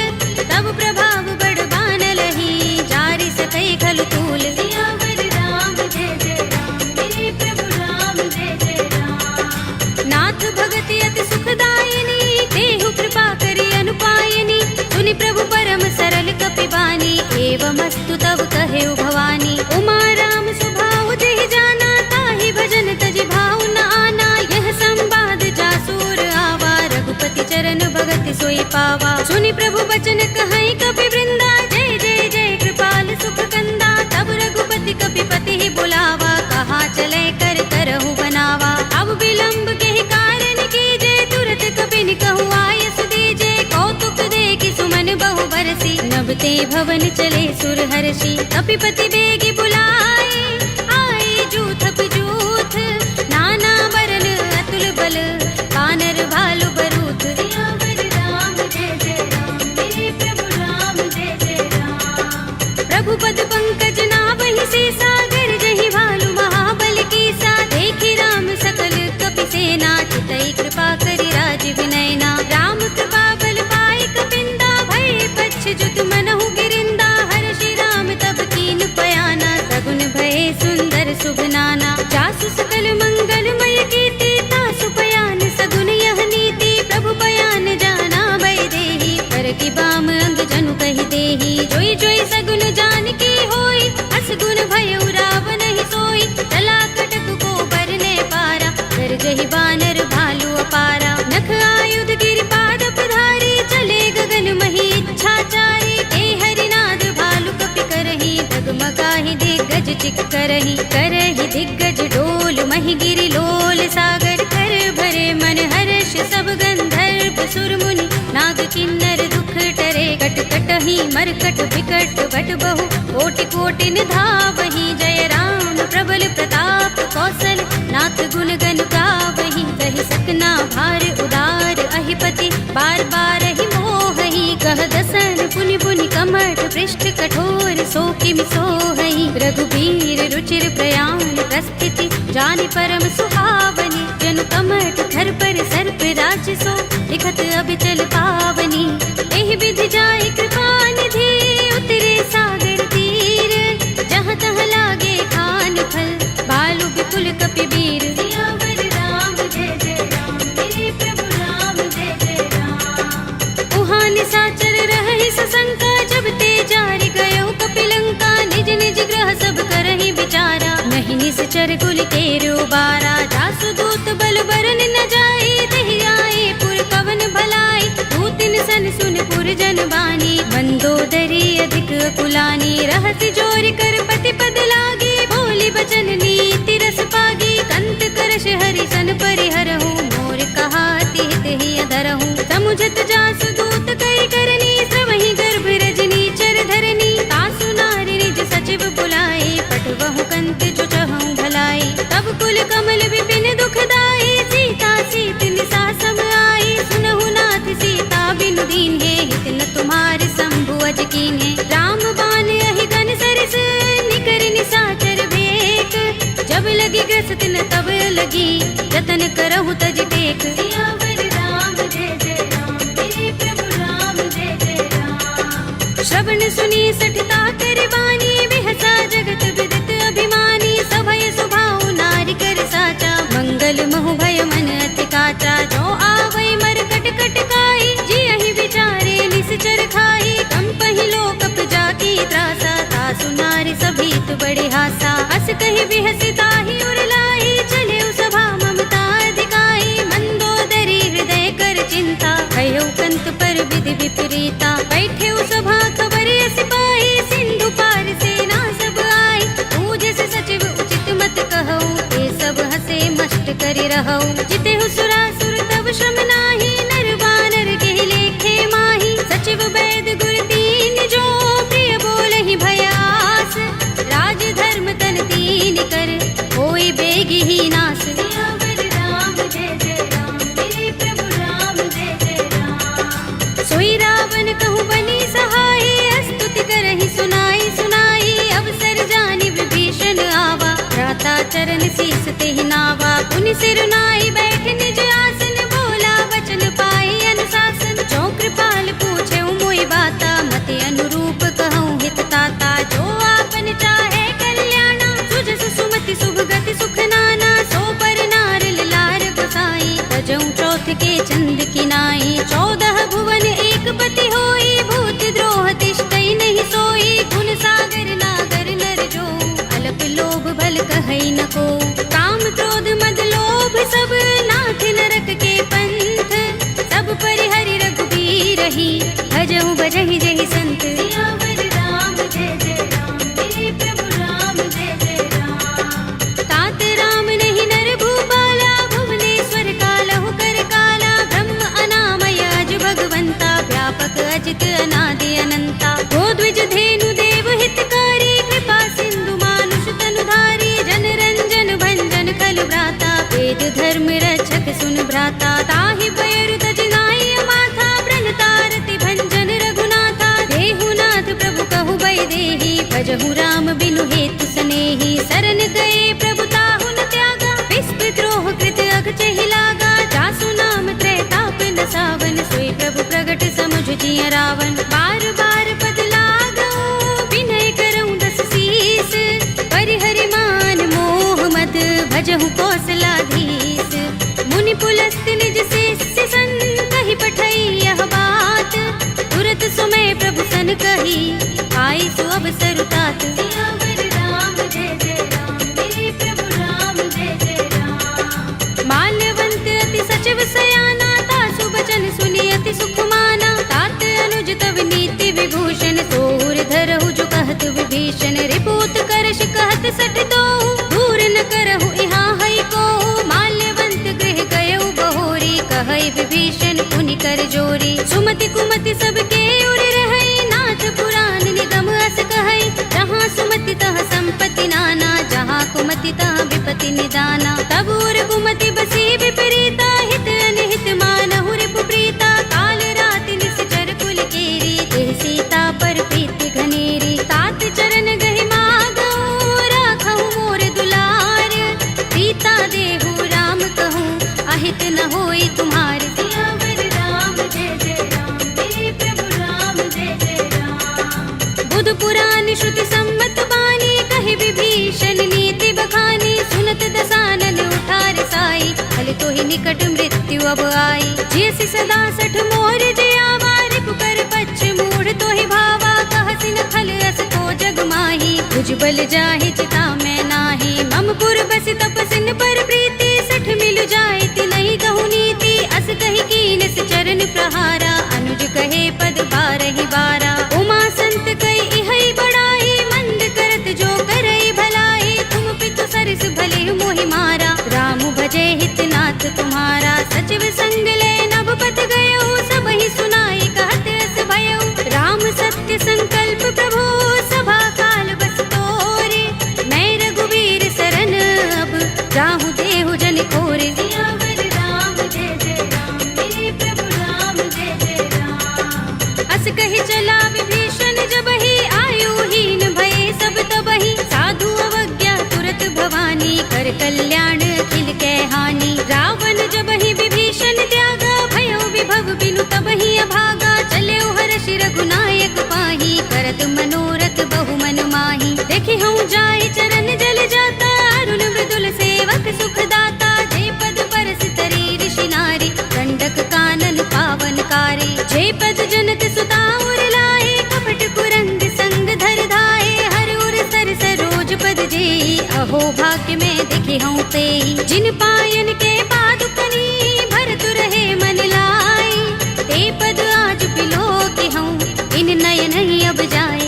तब प्रभाव बड़ बानलहि, जारि सकई खलु तूल। सियावर राम जय जय राम, मेरे प्रभु राम जय जय राम। नाथ भगति अति सुखदायिनी, देहु कृपा करि अनुपायिनी। सुनि प्रभु परम सरल कपि बानी, एवमस्तु तब कहेउ भवानी। उमा राम स्वभाव जेहि जाना, ताहि भजन तजि भाव न आना। यह संवाद जासुर आवा, रघुपति चरण भगति सोई पावा। सुनि प्रभु बचन कहई कपि वृंदा, जय जय जय कृपाल सुख कंदा। तब रघुपति कपि पति ही बुलावा, कहा चले कर करहु बनावा। अब विलंब केहि कारण कीजे, तुरत कपि निकहु आयस दीजे। कौतुक देखि सुमन बहु बरसी, नभ ते भवन चले सुर हर्षि। कपिपति बेगी बुलाए, आए जूथप जूथ। नाना बरन अतुल बल, कानर भालु बरूथ। सियावर राम जय जय राम, मेरे प्रभु राम जय जय राम। प्रभु पद पंकज नावहि सीसा, गरजहि भालु महाबल कीसा। देखि राम सकल कपि सेना, चितई कृपा करि राज विनयना। राम कृपा बल पाई कपिंदा, भय पच्छ जुत मनहु गिरिंदा। हर्षि राम तब कीन पयाना, सगुन भये सुंदर शुभ नाना। जासु सकल मंगलमय कीर्ति, तासु पयान सगुन यह नीति। प्रभु पयान जाना भय देहि, पर की बाम अंग जनु कहि देहि। जोई जोई सगुन जानकी होई, असगुन भयउ रावण ही सोई। चला कटक को बरने पारा, गरजहि बानर भालु अपारा। नख आयुध गिरिपाद पधारी, चले गगन मही इच्छाचारी। ए हरिनाद भालु कपि करहि, डगमगाहि दिग्गज चिक करहि। करहि दिग्गज डोल, महि गिरि लोल सागर। कर भरे मन हर्ष सब गंधर्व सुर मुनि, नाग किन्नर दुख टरे। कट कटहि मरकट विकट भट बहु, कोटि कोटि निधावहि। जय राम प्रबल प्रताप कौशल, नाथ गुण गण गावहि। कहि सकना भार उदार अहिपति, बार बार ही मोहहि। कह दसन पुनि पुनि कमठ, पृष्ठ कठोर सो किमि सोहहि। रघुबीर रुचिर प्रयाण प्रस्थिति, जानि परम सुहावनी। जनु कमठ थर पर सर्प राज सो, दिखत अबिचल पावनी। एहि विधि जाय कृपा निधि, उतरे सागर तीर। जहाँ तहाँ लागे खान फल, भालु विपुल कपि वीर। सियावर राम जय जय राम, मेरे प्रभु राम जय जय राम। उहाँ निशाचर रहहि सशंका, जब ते जारि गयो कपि लंका। निज निज ग्रह सब करहि विचारा, नहीं निश्चर कुल केरु बारा। जासु दूत बल बरन न जाई, तेहि आए पुर कवन भलाई। दूतिन सन सुन पुर जन बानी, मंदोदरी अधिक कुलानी। रहसि जोर कर पति पद लागी, बोली बचन नीति रस पागी। कंत करश हरि सन परिहरहु, मोर कहा तिहित ही अधरहु। सम मुझत जासु दूत कई करनी, श्रवहि गर्भ रजनी चर धरनी। तासु नारी निज सचिव बुलाए, पठवहु कंत जो चहु भलाई। तब कुल कमल विपिन दुखदाई, सीता सीत निसा सम आई। सुनहु नाथ सीता बिनु दीन्हे, हित न तुम्हार शंभु अज कीन्हे। राम बाण अहि गन सरिस, निकर निसाचर भेक। जब लगी ग्रस्त न तब लगी, जतन करहु तज टेक। सियावर राम जय जय राम, मेरे प्रभु राम जय जय राम। श्रवण सुनी सठता कर बानी, बिहसा जगत विदित अभिमानी। सभय सुभाउ नारी कर साचा, मंगल महु भय मन अति काचा। जो आवै मरकट कट काई, जियहि विचारे निश्चर खाई। कंपहि लोकप जाकी त्रासा, तासु नारी सभीत बड़े हासा। अस कहि बिहसि ताहि उर लाई, चले सभा ममता अधिकाई। मंदोदरी हृदय कर चिंता, कह्यो कंत पर विधि विपरीता। बैठे सभा खबर अस पाई, सिंधु पार सेना सब आई। पूजस सचिव उचित मत कहऊ, ते सब हसे मष्ट करि रहऊ। जितेहु सुरासुर तब श्रम नाही, नर वानर केहि लेखे माही। सचिव वैद गुर तीन जो, प्रिय बोलहि भयास। राज धर्म तन तीन कर, होई बेगी ही नास। सियावर राम जय जय राम, मेरे प्रभु राम जय जय राम। सोई रावण कहु बनी सहाय, स्तुति करहि सुनाई सुनाई। अवसर जानि विभीषण आवा, भ्राता चरण शीस तेहि नावा। पुनि सिर नाई बैठ निज आसन, बोला वचन पाई अनुशासन। जो कृपाल पूछे मोहि बाता, मति अनुरूप कहूँ हित ताता। जो आपन चाहे कल्याणा, सुजस सुमति शुभ गति सुख नाना। सो पर नार लार गोसाई, तजऊ चौथ के चंद की नाई। 14 भुवन एक पति होई, भूत द्रोह तिष्ठई नहीं सोई। गुण सागर नागर नर जो, अल्प लोभ भल कहई न को। काम क्रोध मद लोभ सब, नाथ नरक के पंथ। सब परिहरि रघुबीर ही, भजहु भजहि जहि संत। सियावर राम जय जय राम, मेरे प्रभु राम जय जय राम। तात राम नहीं नर भूपाला, भुवनेश्वर कालहु कर काला। ब्रह्म अनामय अज भगवंता, व्यापक अजित अनादि अनंता। गोद्विज धेनु देव हितकारी, कृपा सिंधु मानुष तनुधारी। जन रंजन भंजन खल भ्राता, वेद धर्म रक्षक सुन भ्राता। ताहि पैर तज नाई माथा, ब्रह्मतारति भंजन रघुनाथा। देहुनाथ प्रभु कहु बै देहि, भजहु राम बिनु हेतु सनेहि। शरण गए प्रभु ताहु न त्यागा, विस्तृत द्रोह कृत अघचहि लागा। जासु नाम त्रैताप न सावन, सोई प्रभु प्रगट समुझ जिय रावण। बार बार पद लागऊ, विनय करऊँ दस शीस। परिहरि मान मोह मद, भजहु कौशलाधीश। मुनि पुलस्त निज शिष्य सन, कहि पठई यह बात। तुरत सुमय प्रभु सन कही, आई सो अवसर तात। सियावर राम जय जय राम, मेरे प्रभु राम जय जय राम। माल्यवंत अति सचिव सयाना, तासु बचन सुनि अति सुख माना। तात अनुज तव नीति विभूषण, सोर धरहु जो कहत विभीषण। रिपुत करश कहत सठ दोहु, दूर न करहु यहाँ हई को। माल्यवंत गृह गयउ बहोरी, कहई विभीषण पुनि कर जोरी। सुमति कुमति सबके उर रहई, नाथ पुराण निगम अस कहई। जहाँ सुमति तहाँ संपत्ति नाना, जहाँ कुमति तहाँ विपत्ति निदाना। तब उर कुमति बसी विपरीता, हित अनहित मानहु रिपु प्रीता। काल राति निश्चर कुल केरी, देह सीता पर प्रीति घनेरी। तात चरण गहि मागऊ, राखहु मोर दुलार। सीता देहु राम कहूँ, अहित न होई तुम्हार। सियावर राम जय जय राम, मेरे प्रभु राम जय जय राम। बुध पुराण श्रुति सम्मत बानी, कहि विभीषण नीति बखानी। सुनत दसानन उठार साई, फल तो ही निकट मृत्यु अब आई। जैसी सदा सठ मोर जयावा, रिपु कर पच्छ मूढ़ तो ही भावा। कहसिन खल अस को जग माही, भुज बल जाहि चिता में नाही। मम पुर बस तपसिन पर प्रीति, सठ मिलु जाइत नहीं कहु नीति। अस कहि कीन चरण प्रहारा, अनुज कहे पद बारहि बारा। उमा संत कई इहै बड़ाई, मंद करत जो करई भलाई। तुम पितु सरस भले मोहि मारा, राम भजे हित नाथ तुम्हारा। सचिव संग ले नभ पत गयो, सब कही चला विभीषण जबहि आयुहीन भये सब तबहि साधु अवज्ञा तुरत भवानी कर कल्याण अखिल कै हानि रावण जबहि विभीषण त्यागा भयो विभव बिनु तबहि अभागा चले हर्षि रघुनायक पाही करत मनोरथ बहु मन माही देखि हूँ जाय चरण जल जाता अरुण मृदुल सेवक सुख दाता जे पद परस तरी ऋषि नारी गंडक कानन पावन कारी जे पद जनक सुता उर लाए कपट कुरंग संग धर धाए हर उर सर सरोज पद जेई अहो भाग्य में देखि हूँ तेई जिन पायन के पादुकनी भरत रहे मन लाई ते पद आज पिलो के हूँ इन नयन ही अब जाए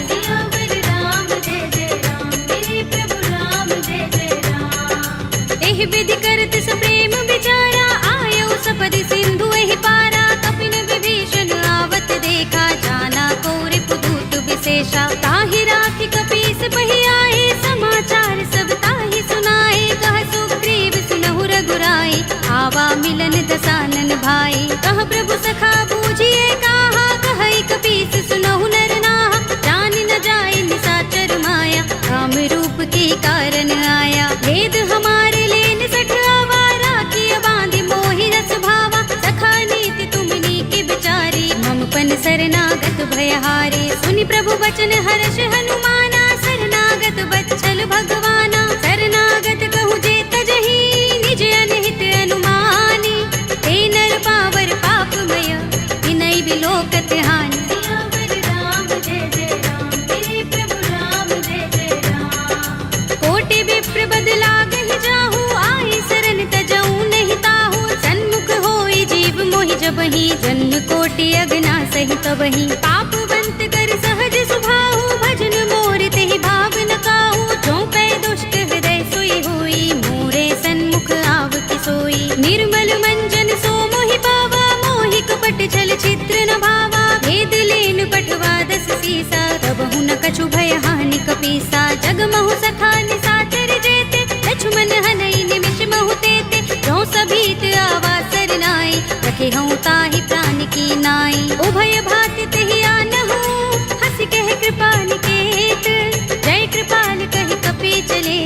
एहि विधि करत सप्रेम विचारा आयो सपदि सिंधु एहि पारा कपिन विभीषण आवत देखा जाना कौरि पुदूत विशेषा ताहि राखि कपीस पहि आए समाचार सब ताहि सुनाए कह सुग्रीव सुनहु रघुराई आवा मिलन दसानन भाई कह प्रभु सखा बूझिए काहा कहई कपीस सुनहु नर नाहा जान न जाए निसाचर माया काम रूप के कारण आया भेद हमारे लेन सठ आवारा किया बांधि मोहि रस भावा सखा नीति तुमनी के बिचारी ममपन शरणागत भयहारी सुनि प्रभु वचन हर्ष हनुमाना शरणागत बच्चल भगवाना शरणागत कहु जे तजहि निज अनहित अनुमानी ते नर पावर पापमय विनय बिलोकत हानि कोटि विप्र बदला गहि जाहू आई शरण तजऊ नहीं ताहू सन्मुख होई जीव मोहि जबहि जन्म कोटि अगना सहि तबहि पापवंत कर सहज सुभाहु भजन मोर तेहि भाव न काहू जो कै दुष्ट हृदय सोई होई मोरे सन्मुख आव कि सोई निर्मल मंजन सो मोहि पावा मोहि कपट छल चित्र न भावा भेद लेन पठवा दस सीसा तब हुन कछु भय हानि कपीसा जग महु सखा निसाचर जेते लक्ष्मण हनई निमिष महु तेते जो सभीत आवा सरनाई रखे हूँ ताहि प्राण की नाई उभय भाति तेहि आनहु हंस कह कृपाल केत जय कृपाल कह कपी चले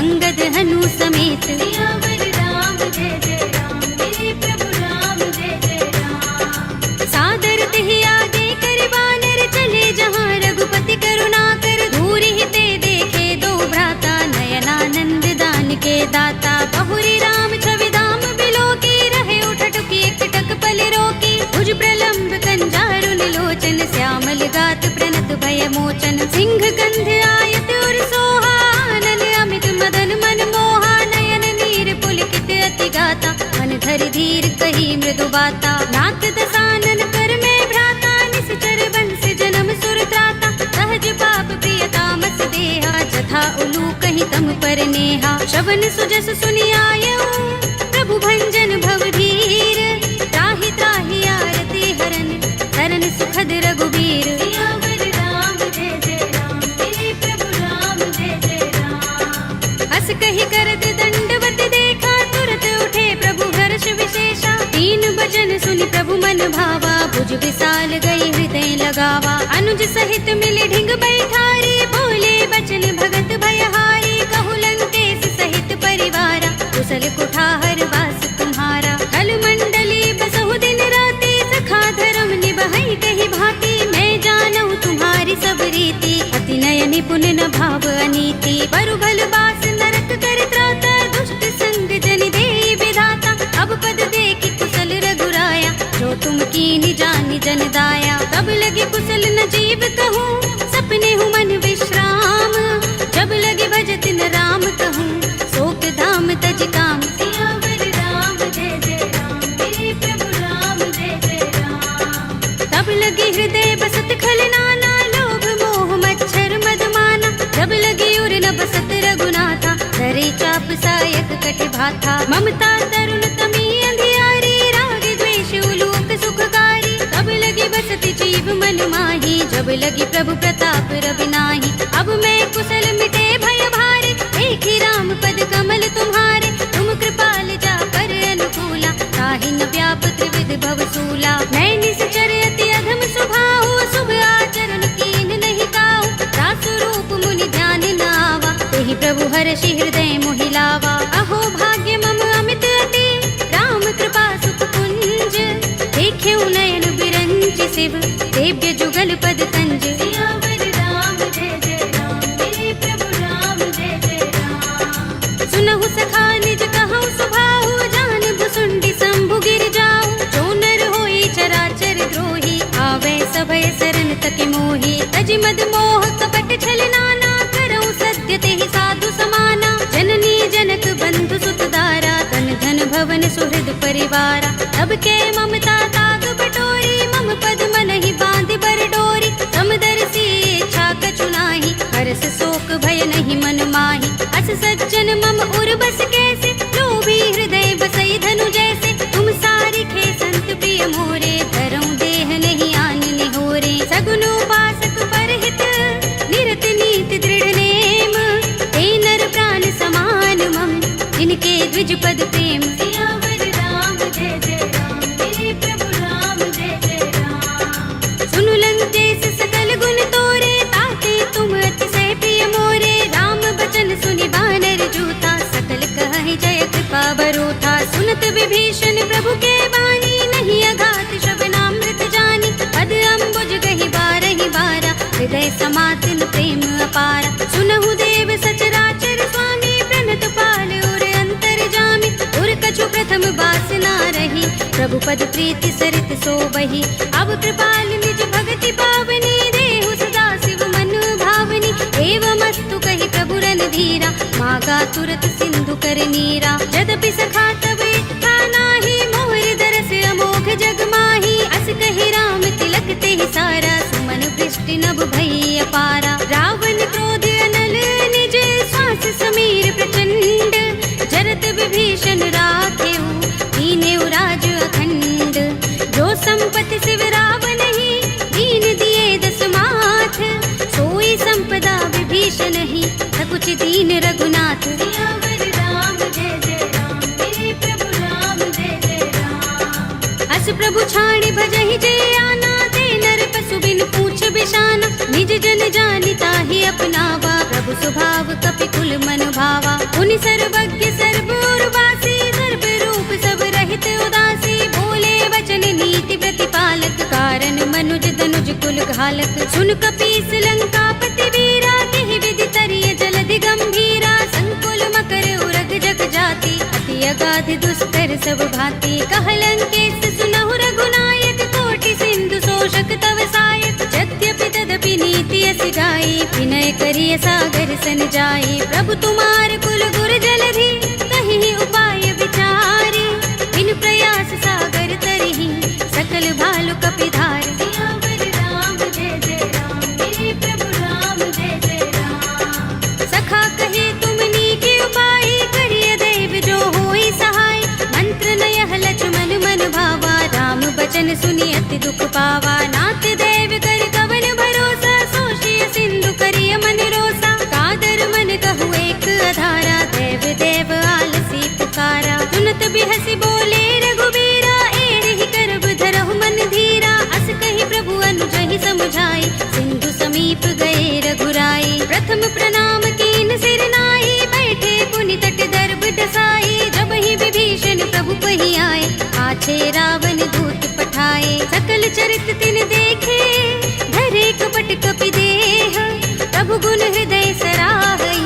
अंगद हनु समेत सियावर राम जय जय राम मेरे प्रभु राम जय जय राम सादर तेहि आगे कर बानर चले जहाँ रघुपति करुणा कर दूर ही ते देखे दो भ्राता नयनानंद दान के दाता बहुरी राम छवि धाम बिलो की रहे उठटुकी एकटक पल रोकी भुज प्रलंब कंजारु निलोचन श्यामल गात प्रणत भय मोचन सिंह कंध आयत और सोहा आनन अमित मदन मन मोहा नयन नीर पुलकित अति गाता मन धरि धीर कही मृदु बाता नाथ दसानन कर में भ्राता निश्चर बंस जन्म सुर त्राता सहज पाप प्रियतामस देहा जथा उलू कहीं तम पर नेहा श्रवण सुजस सुनि आयऊ प्रभु भंजन भव धीर त्राहि त्राहि आरती हरन हरन सुखद रघुबीर सियावर राम जय जय राम मेरे प्रभु राम जय जय राम हस कही करत दंडवत देखा तुरत उठे प्रभु हर्ष विशेषा तीन भजन सुनि प्रभु मन भावा भुज विशाल गई हृदय लगावा अनुज सहित मिले ढिंग बैठारी बोले बचन भगत भयहारी कहु लंकेश सहित परिवारा कुशल कुठार वास तुम्हारा कल मंडली बसहु दिन राति सखा धर्म निबहई कही भांति मैं जानऊ तुम्हारी सब रीति अति नय निपुण न भाव अनीति बरु भल बास नरक कर त्राता दुष्ट संग जन देई विधाता अब पद देखि कुशल रघुराया जो तुम कीनि जानि जन दाया तब लगे कुशल न जीव कहूँ सपने हूँ मन विश्राम जब लगे भजत न राम कहूँ शोक धाम तज काम सियावर राम जय जय राम मेरे प्रभु राम जय जय राम तब लगे हृदय बसत खल नाना लोभ मोह मच्छर मद माना जब लगे उर न बसत रघुनाथा धरे चाप सायक कट भाथा ममता तरुण तमी अंधियारी राग द्वेष उलूक सुखकारी तब लगे बसत जीव मन माही जब लगे प्रभु प्रताप रवि नाही अब मैं कुशल मिटे भय भारे देखी राम पद कमल तुम्हारे तुम कृपाल जा पर अनुकूला ताहि न व्याप त्रिविध भव सूला मैं निश्चर अति अधम स्वभाव शुभ हर्षि हृदय मोहि लावा। अहो भाग्य मम अमित अति, राम कृपा सुख कुंज। देख्यउ नयन बिरंचि शिव, देव्य जुगल पद तंज। सियावर राम जय जय राम, मेरे प्रभु राम जय जय राम। सुनहु सखा निज कहउँ सुभाहु, जान भुसुंडी शंभु गिर जाऊ। जो नर होई चराचर द्रोही, आवे सभय शरण तके मोहि। तज मद मोह कपट छल नाना, करऊँ सत्य तेहि साधु समाना। जननी जनक बंधु सुत दारा, तन धन भवन सुहृद परिवारा। तब के ममता ताग बटोरी, मम पद मनहि बांधि बर डोरी। समदर्शी इच्छा कछु नाहि, हरस शोक भय नहीं मन माहि। अस सज्जन मम उर बस कैसे, लोभी हृदय बसई धनु जैसे। तुम सारिखे संत प्रिय मोरे, धरऊँ देह नहीं आन निहोरे। सगुन उपासक परहित, निरत नीति दृढ़ नेम। ते नर प्राण समान मम, जिनके द्विज पद प्रेम। सियावर राम जय जय राम, मेरे प्रभु राम जय जय राम। सुनु लंकेश सकल गुण तोरे, ताते तुम अतिशय प्रिय मोरे। राम बचन सुनि बानर जूथा, सकल कहहि जय कृपा बरूथा। सुनत विभीषण प्रभु के बानी, नहीं अघात श्रवणामृत जानी। पद अम्बुज गहि बारहि बारा, हृदय समातिन प्रेम अपारा। सुनहु देव सचराचर स्वामी, प्रणत पाल उर अंतर जामी। उर कछु प्रथम बासना रही, प्रभु पद प्रीति सरित सोबहि। अब कृपाल निज भगति पावनी, देहु सदा शिव मन भावनी। एवमस्तु कहि प्रभु रणधीरा, मागा तुरत सिंधु कर नीरा। यद्यपि सखा तब इच्छा नाहि, मोर दरस अमोघ जग माहि। अस कहि राम तिलक तेहि सारा, सुमन वृष्टि नभ भई अपारा। रावण क्रोध अनल निज, श्वास समीर प्रचंड। जरत विभीषण राखेउ, कीनेउ राज अखंड। जो संपत्ति शिव रावण ही, दीन दिए दस माथ। सोई संपदा विभीषण ही, सकुच दीन रघुनाथ। सियावर राम जय जय राम, मेरे प्रभु राम जय जय राम। अस प्रभु छाड़ी भजहि जय आना, ते नर पशु बिन पूछ बिशाना। निज जन जानि ताहि अपनावा, प्रभु स्वभाव कपि कुल मन भावा। पुनि सर्वज्ञ सर्व उर्वासी, सर्व रूप सब रहित उदासी। बोले वचन नीति प्रतिपालक, कारण मनुज तनुज कुल घालक। सुन कपीस लंकापति वीरा, केहि विधि तरिय जलधि गंभीरा। संकुल मकर उरग जग जाति, अति अगाध दुस्तर सब भांति। कह लंकेश सुनहु रघुनायक, कोटि सिंधु शोषक तव सायक। यद्यपि तदपि नीति अस गाई, विनय करिय सागर सन जाई। प्रभु तुम्हार कुल गुर जलधि, कहीं उपाय विचारी। बिन प्रयास सागर तरहि, सकल भालु कपिधार। सियावर राम जय जय राम, मेरे प्रभु राम जय जय राम। सखा कहे तुम नीके उपाय, करिय दैव जो होई सहाय। मंत्र नयह लक्ष्मण मन भावा, राम बचन सुनि अति दुख पावा। नाथ दैव कर कवन भरोसा, सोषिय सिंधु करिय मन रोसा। कादर मन कहु एक अधारा, देव देव आलसी पुकारा। सुनत बिहसि बोले रघुबीरा, एहि करब धरहु मन धीरा। अस कहि प्रभु अनुजहि समुझाई, सिंधु समीप गए रघुराई। प्रथम प्रणाम कीन सिर नाई, बैठे पुनि तट दर्भ डसाई। जब ही विभीषण प्रभु पहि आए, पाछे रावण दूत पठाए। सकल चरित तिन देखे, धरे कपट कपि देह। प्रभु गुण हृदय सराहई,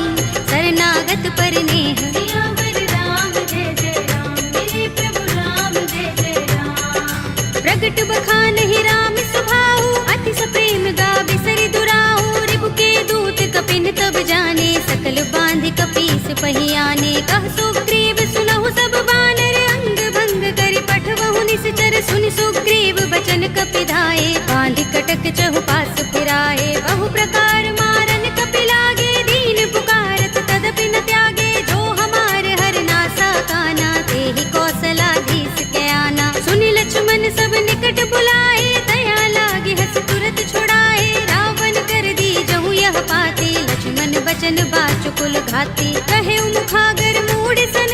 शरणागत पर नेह। सियावर राम जय जय राम, मेरे प्रभु राम जय जय राम। प्रगट बखानहि राम सुभाऊ, अति सप्रेम गावे सरि दुराऊ। रिपु के दूत कपिन तब जाने, सकल बांधि कपीस पहि आने। कह सुग्रीव सुनहु सब बानर, अंग भंग करि पठवहु निश्चर। सुनि सुग्रीव बचन कपिधाए, बांधि कटक चहुपास फिराए। बहु प्रकार मारन कपि लागे, दीन पुकारत तदपि न त्यागे। जो हमार हर नासा काना, तेहि कौशलाधीश के आना। सुनि लक्ष्मण सब निकट बुलाए, दया लागे हस तुरत छुड़ाए। रावण कर दी जहु यह पाती, लक्ष्मण बचन बाचुकुल घाती। कहे मुखागर मूढ़ सन,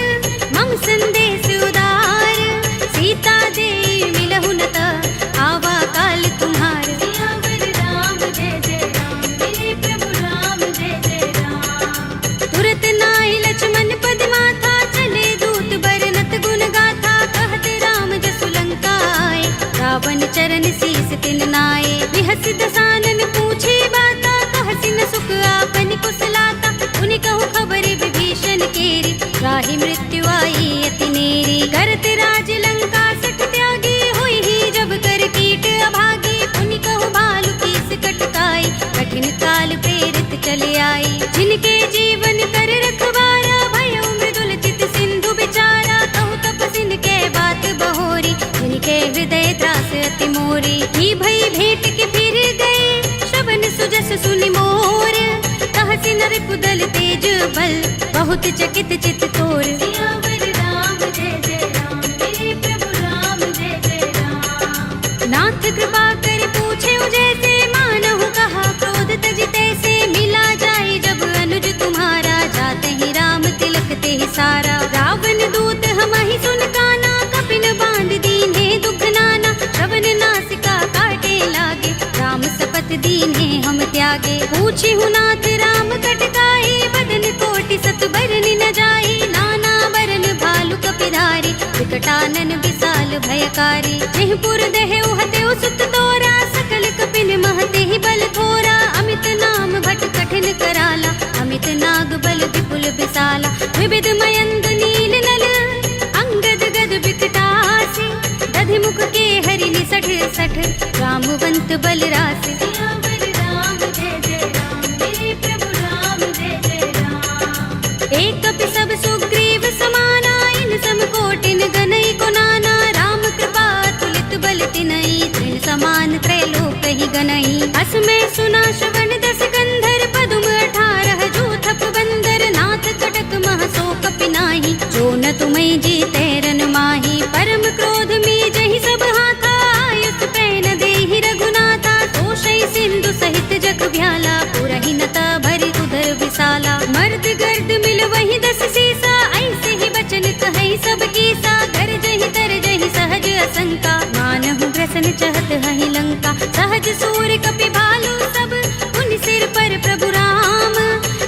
मम संदेश उदार। सीता दे मिलहु न त, आवा काल तुम्हार। सियावर चले आई। जिनके जीवन कर रखवारा, भयो मृदुल चित सिंधु बिचारा। कहु तपसिन के बात बहोरी, जिनके हृदय त्रास अति मोरी। की भई भेंट के फिर गए, श्रवण सुजस सुनि मोर। कहसि नर कुदल तेज बल, बहुत चकित चित तोर। सियावर राम जय जय राम, मेरे प्रभु राम जय जय राम। नाथ कृपा कर पूछे जैसे, मानहु कहा क्रोध तज तैसे। मिला जाए जब अनुज तुम्हारा, जाते ही राम तिलक ते सारा। रावण दूत हमहि सुन काना, कपिन बांध दीन्हे दुख नाना। श्रवण नासिका काटे लागे, राम सपत दीन्हे हम त्यागे। पूछी हूँ नाथ राम कटकाई, बदन कोटि सत बरन न जाई। नाना बरन भालु कपिधारी, विकटानन विशाल भयकारी। जेहपुर दहे उहते सुत तोरा, सकल कपिन महते ही बल थोरा। अमित नाम भट कठिन कराला, अमित नाग बल विपुल विशाला। विविध मयंग नील नल, अंगद गद विकटासी। दधि मुख के हरि निसठ सठ, रामवंत बल रासि। सियावर राम जय जय राम, मेरे प्रभु राम जय जय राम। एक कपि सब सुग्रीव समाना, इन सम कोटिन गनई को नाना। राम कृपा तुलित बल तिनई, तृण समान त्रैलोक ही गनई। अस में सुना श्रवण दस गंधर, पदुम 18 जूथप बंदर। नाथ कटक मह सो कपि नाही, जो न तुम्हें जीते रन माही। परम क्रोध में जहि सब हाथा, आयुष पैन देहि रघुनाथा। तोषई सिंधु सहित जग भ्याला, पुरहि नता भरि उदर विशाला। मर्द गर्द मिल वही 10 सीसा, ऐसे ही बचन कहई सब कीसा। गरजहि तरजहि सहज असंका, मानहु ग्रसन चहत हहि लंका। सहज सूर्य कपि भालु सब, उन सिर पर प्रभु राम।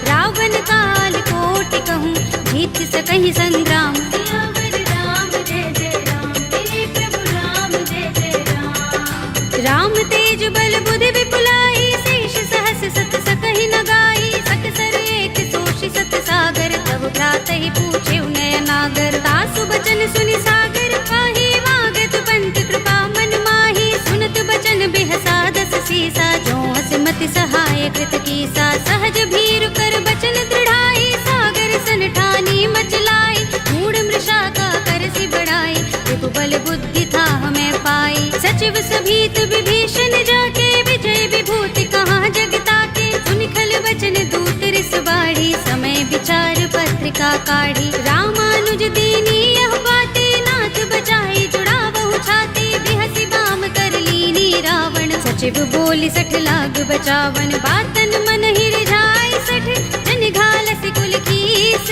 रावण काल कोटि कहूँ, जीत सकहि संग्राम। सियावर राम जय जय राम, मेरे प्रभु राम जय जय राम। राम तेज बल बुद्धि विपुलाई, शेष सहस सत सकहि न गाई। सकसर एक सोषि सत सागर, तब भ्रातहि पूछे नयनागर। तासु बचन सुनि सागर पाहि, वागत पंत कृपा मन माहि। सुनत बचन बिहसा 10 सीसा, जो हस मति सहाय कृत कीसा। सहज भीरु कर बचन दृढ़ाई, सागर सन ठानी मचलाई। मूढ़ मृषा का करसि बढ़ाई, विपुबल बुद्धि था हमें पाई। सचिव सभीत विभीषण जाके, विजय विभूति कहाँ जगता के। सुनि खल बचन दूत रिस बाढ़ी, समय विचार पत्रिका काढ़ी। रामानुज दीनी यह बाते, नाथ बचाई जुड़ावहु छाती। बिहसि बाम कर लीनी रावण, सचिव बोली 60 लाग बचावन। बातन मन ही रिझाई 60, जन घालसि कुल कीस।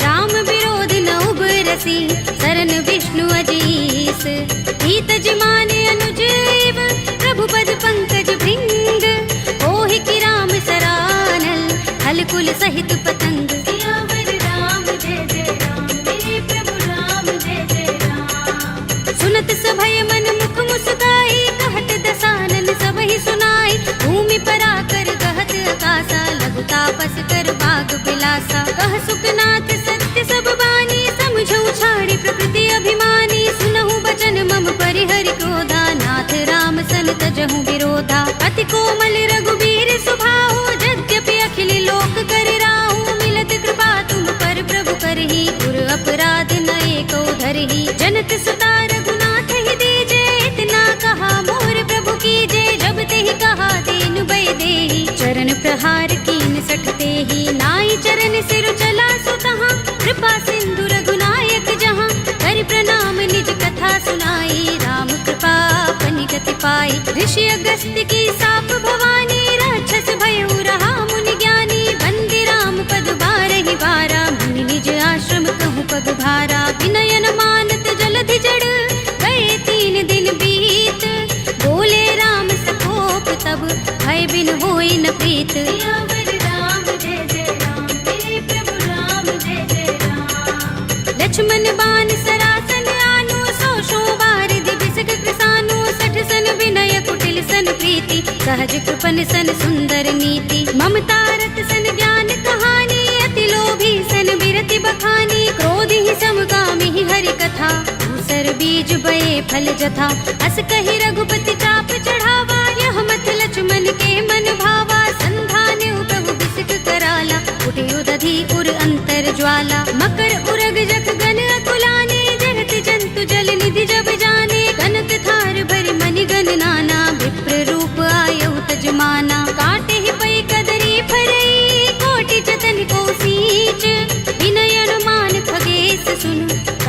राम विरोध न उबरसी, सरन विष्णु अजीस। हित जिमाने अनुजीव, प्रभु पद पंकज भृंग। ओहि की राम सरानल, हल कुल सहित पतंग। सियावर राम जय जय राम, मेरे प्रभु राम जय जय राम। सुनत सभय मन मुख मुस्काई, कहत दसानन सबहि सुनाई। भूमि परा कर गहत आकाशा, लघु तापस कर बाग बिलासा। कह सुखनाथ सत्य सब बानी, समझौ छाड़ी प्रकृति अभिमानी। सुनहु बचन मम परिहरि क्रोधा, नाथ राम सन तजहु विरोधा। अति कोमल रघुबीर सुभाहु, यद्यपि अखिल लोक कर राहु। मिलत कृपा तुम पर प्रभु करही, गुर अपराध न एको धरही। जनत सुता रघुनाथ ही दीजे, इतना कहा मोर प्रभु कीजे। जब तेहि कहा दीन भय देहि, चरण प्रहार कीन 60 तेहि। नाई चरण सिर चला सुतहाँ, कृपा सिंधु रघुनायक जहाँ। कर प्रणाम निज कथा सुनाई, राम कृपा अपनि गति पाई। ऋषि अगस्त्य की साप भवानी, राक्षस भयउ रहा मुनि ज्ञानी। बंदी राम पद बारहि बारा, मुनि निज आश्रम कहूँ पग भारा। विनयन मानत जलधि जड़, गए 3 दिन बीत। बोले राम सकोप तब, भय बिन होई न प्रीत। सियावर राम जय जय राम, मेरे प्रभु राम जय जय राम। लक्ष्मण बान सरासन आनो, 100 बारिधि बिसक कृसानो। 60 सन विनय कुटिल सन प्रीति, सहज कृपन सन सुंदर नीति। ममता रत सन ज्ञान कहानी, अति लोभी सन बिरति बखानी। क्रोध ही समगामी ही हरि कथा, दूसर बीज बये फल जथा। अस कहि रघुपति चाप चढ़ावा, यह मत लक्ष्मण के मन भावा। संधान प्रभु बिसक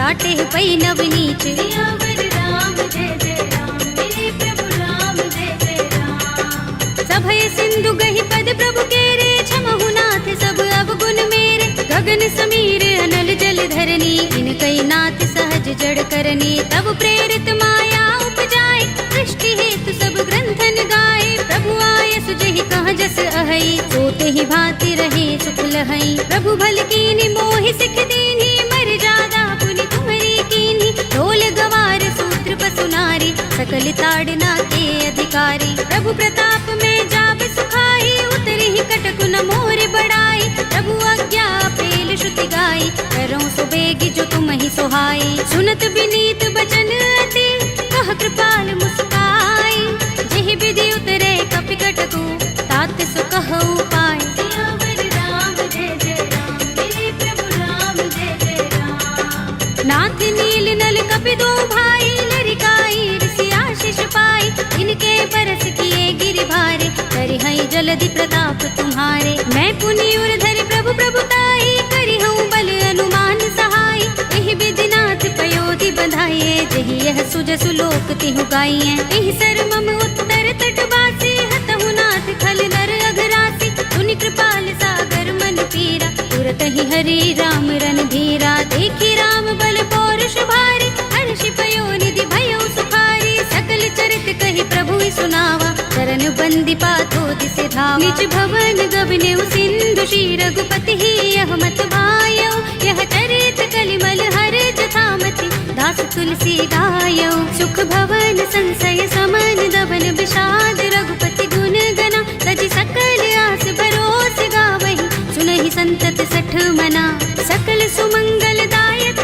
काटे पई नवनीच। सियावर राम जय जय राम, मेरे प्रभु राम जय जय राम। सभय सिंधु गहि पद प्रभु केरे, छमहु नाथ सब अवगुण मेरे। गगन समीर अनल जल धरनी, इनकई नाथ सहज जड़ करनी। तब प्रेरित माया उपजाए, सृष्टि हेतु सब ग्रंथन गाए। प्रभु आय सुजहि कहाँ जस अहै, सोते ही भांति रहे सुख लहै। प्रभु भल कीन्ही मोहि सिख दीन्ही, मर जादा पुनि तुम्हरी कीन्ही। ढोल गवार सूत्र पसु नारी, सकल ताड़ना के अधिकारी। प्रभु प्रताप में जाब सुखाई, उतरी ही कटकु न मोर बड़ाई। प्रभु आज्ञा पेल श्रुति गाई, करो सो बेगी जो तुम ही सोहाई। सुनत विनीत बचन अति, कह कृपाल मुस्काई। जेहि विधि उतरे कपि कटकु, तात सो कहु पाय। सियावर राम जय जय राम, मेरे प्रभु राम जय जय राम। नाथ नील नल कपि दो भाई, लरिकाई ऋषि आशीष पाई। इनके बरस किए गिरि भारे, करिहई जलधि प्रताप तुम्हारे। मैं पुनि उर धरि प्रभु प्रभुताई, करिहऊँ बल अनुमान सहाय। एहि विधि नाथ पयोधि बधाइए, जहि यह सुजसु लोक तिहु गाइए। एहि सर मम उत्तर तट बासी, हतहु नाथ खल नर अघरासी। सुनि कृपाल सागर मन पीरा, तुरत ही हरि राम रणधीरा। देखी राम बल पौरुष भारी, हर्षि पयो निधि भयो सुखारी। सकल चरित कहि प्रभु सुनावा, चरण बंदी पाथो दिसे धावा। निज भवन गबनेउ सिंधु श्री रघुपति ही, यह मत भायौ। यह चरित कलिमल हर जथामति, दास तुलसी गायौ। सुख भवन संशय समन, दबन विषाद रघुपति गुण गना। तजि सकल आस भरोस गावहि, सुनहि संतत सठ मना। सकल सुमंगल दायक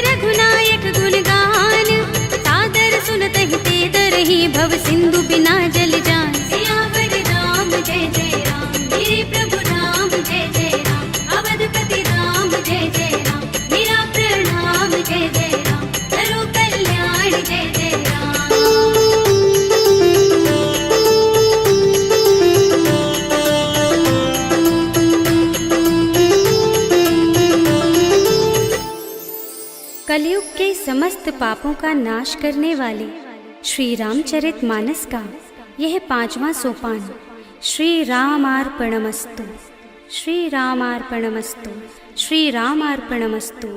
रघुनायक गुण गान, सादर सुनतहि ते तरहि, भव सिंधु बिना जल जान। सियावर राम जय जय राम, मेरे प्रभु राम जय जय राम। अवधपति राम जय जय राम, मेरा प्रणाम जय जय राम। करो कल्याण जय जय राम। कलयुग के समस्त पापों का नाश करने वाले श्री रामचरितमानस का यह 5वां सोपान श्री रामार्पणमस्तु, श्री रामार्पणमस्तु, श्री रामार्पणमस्तु।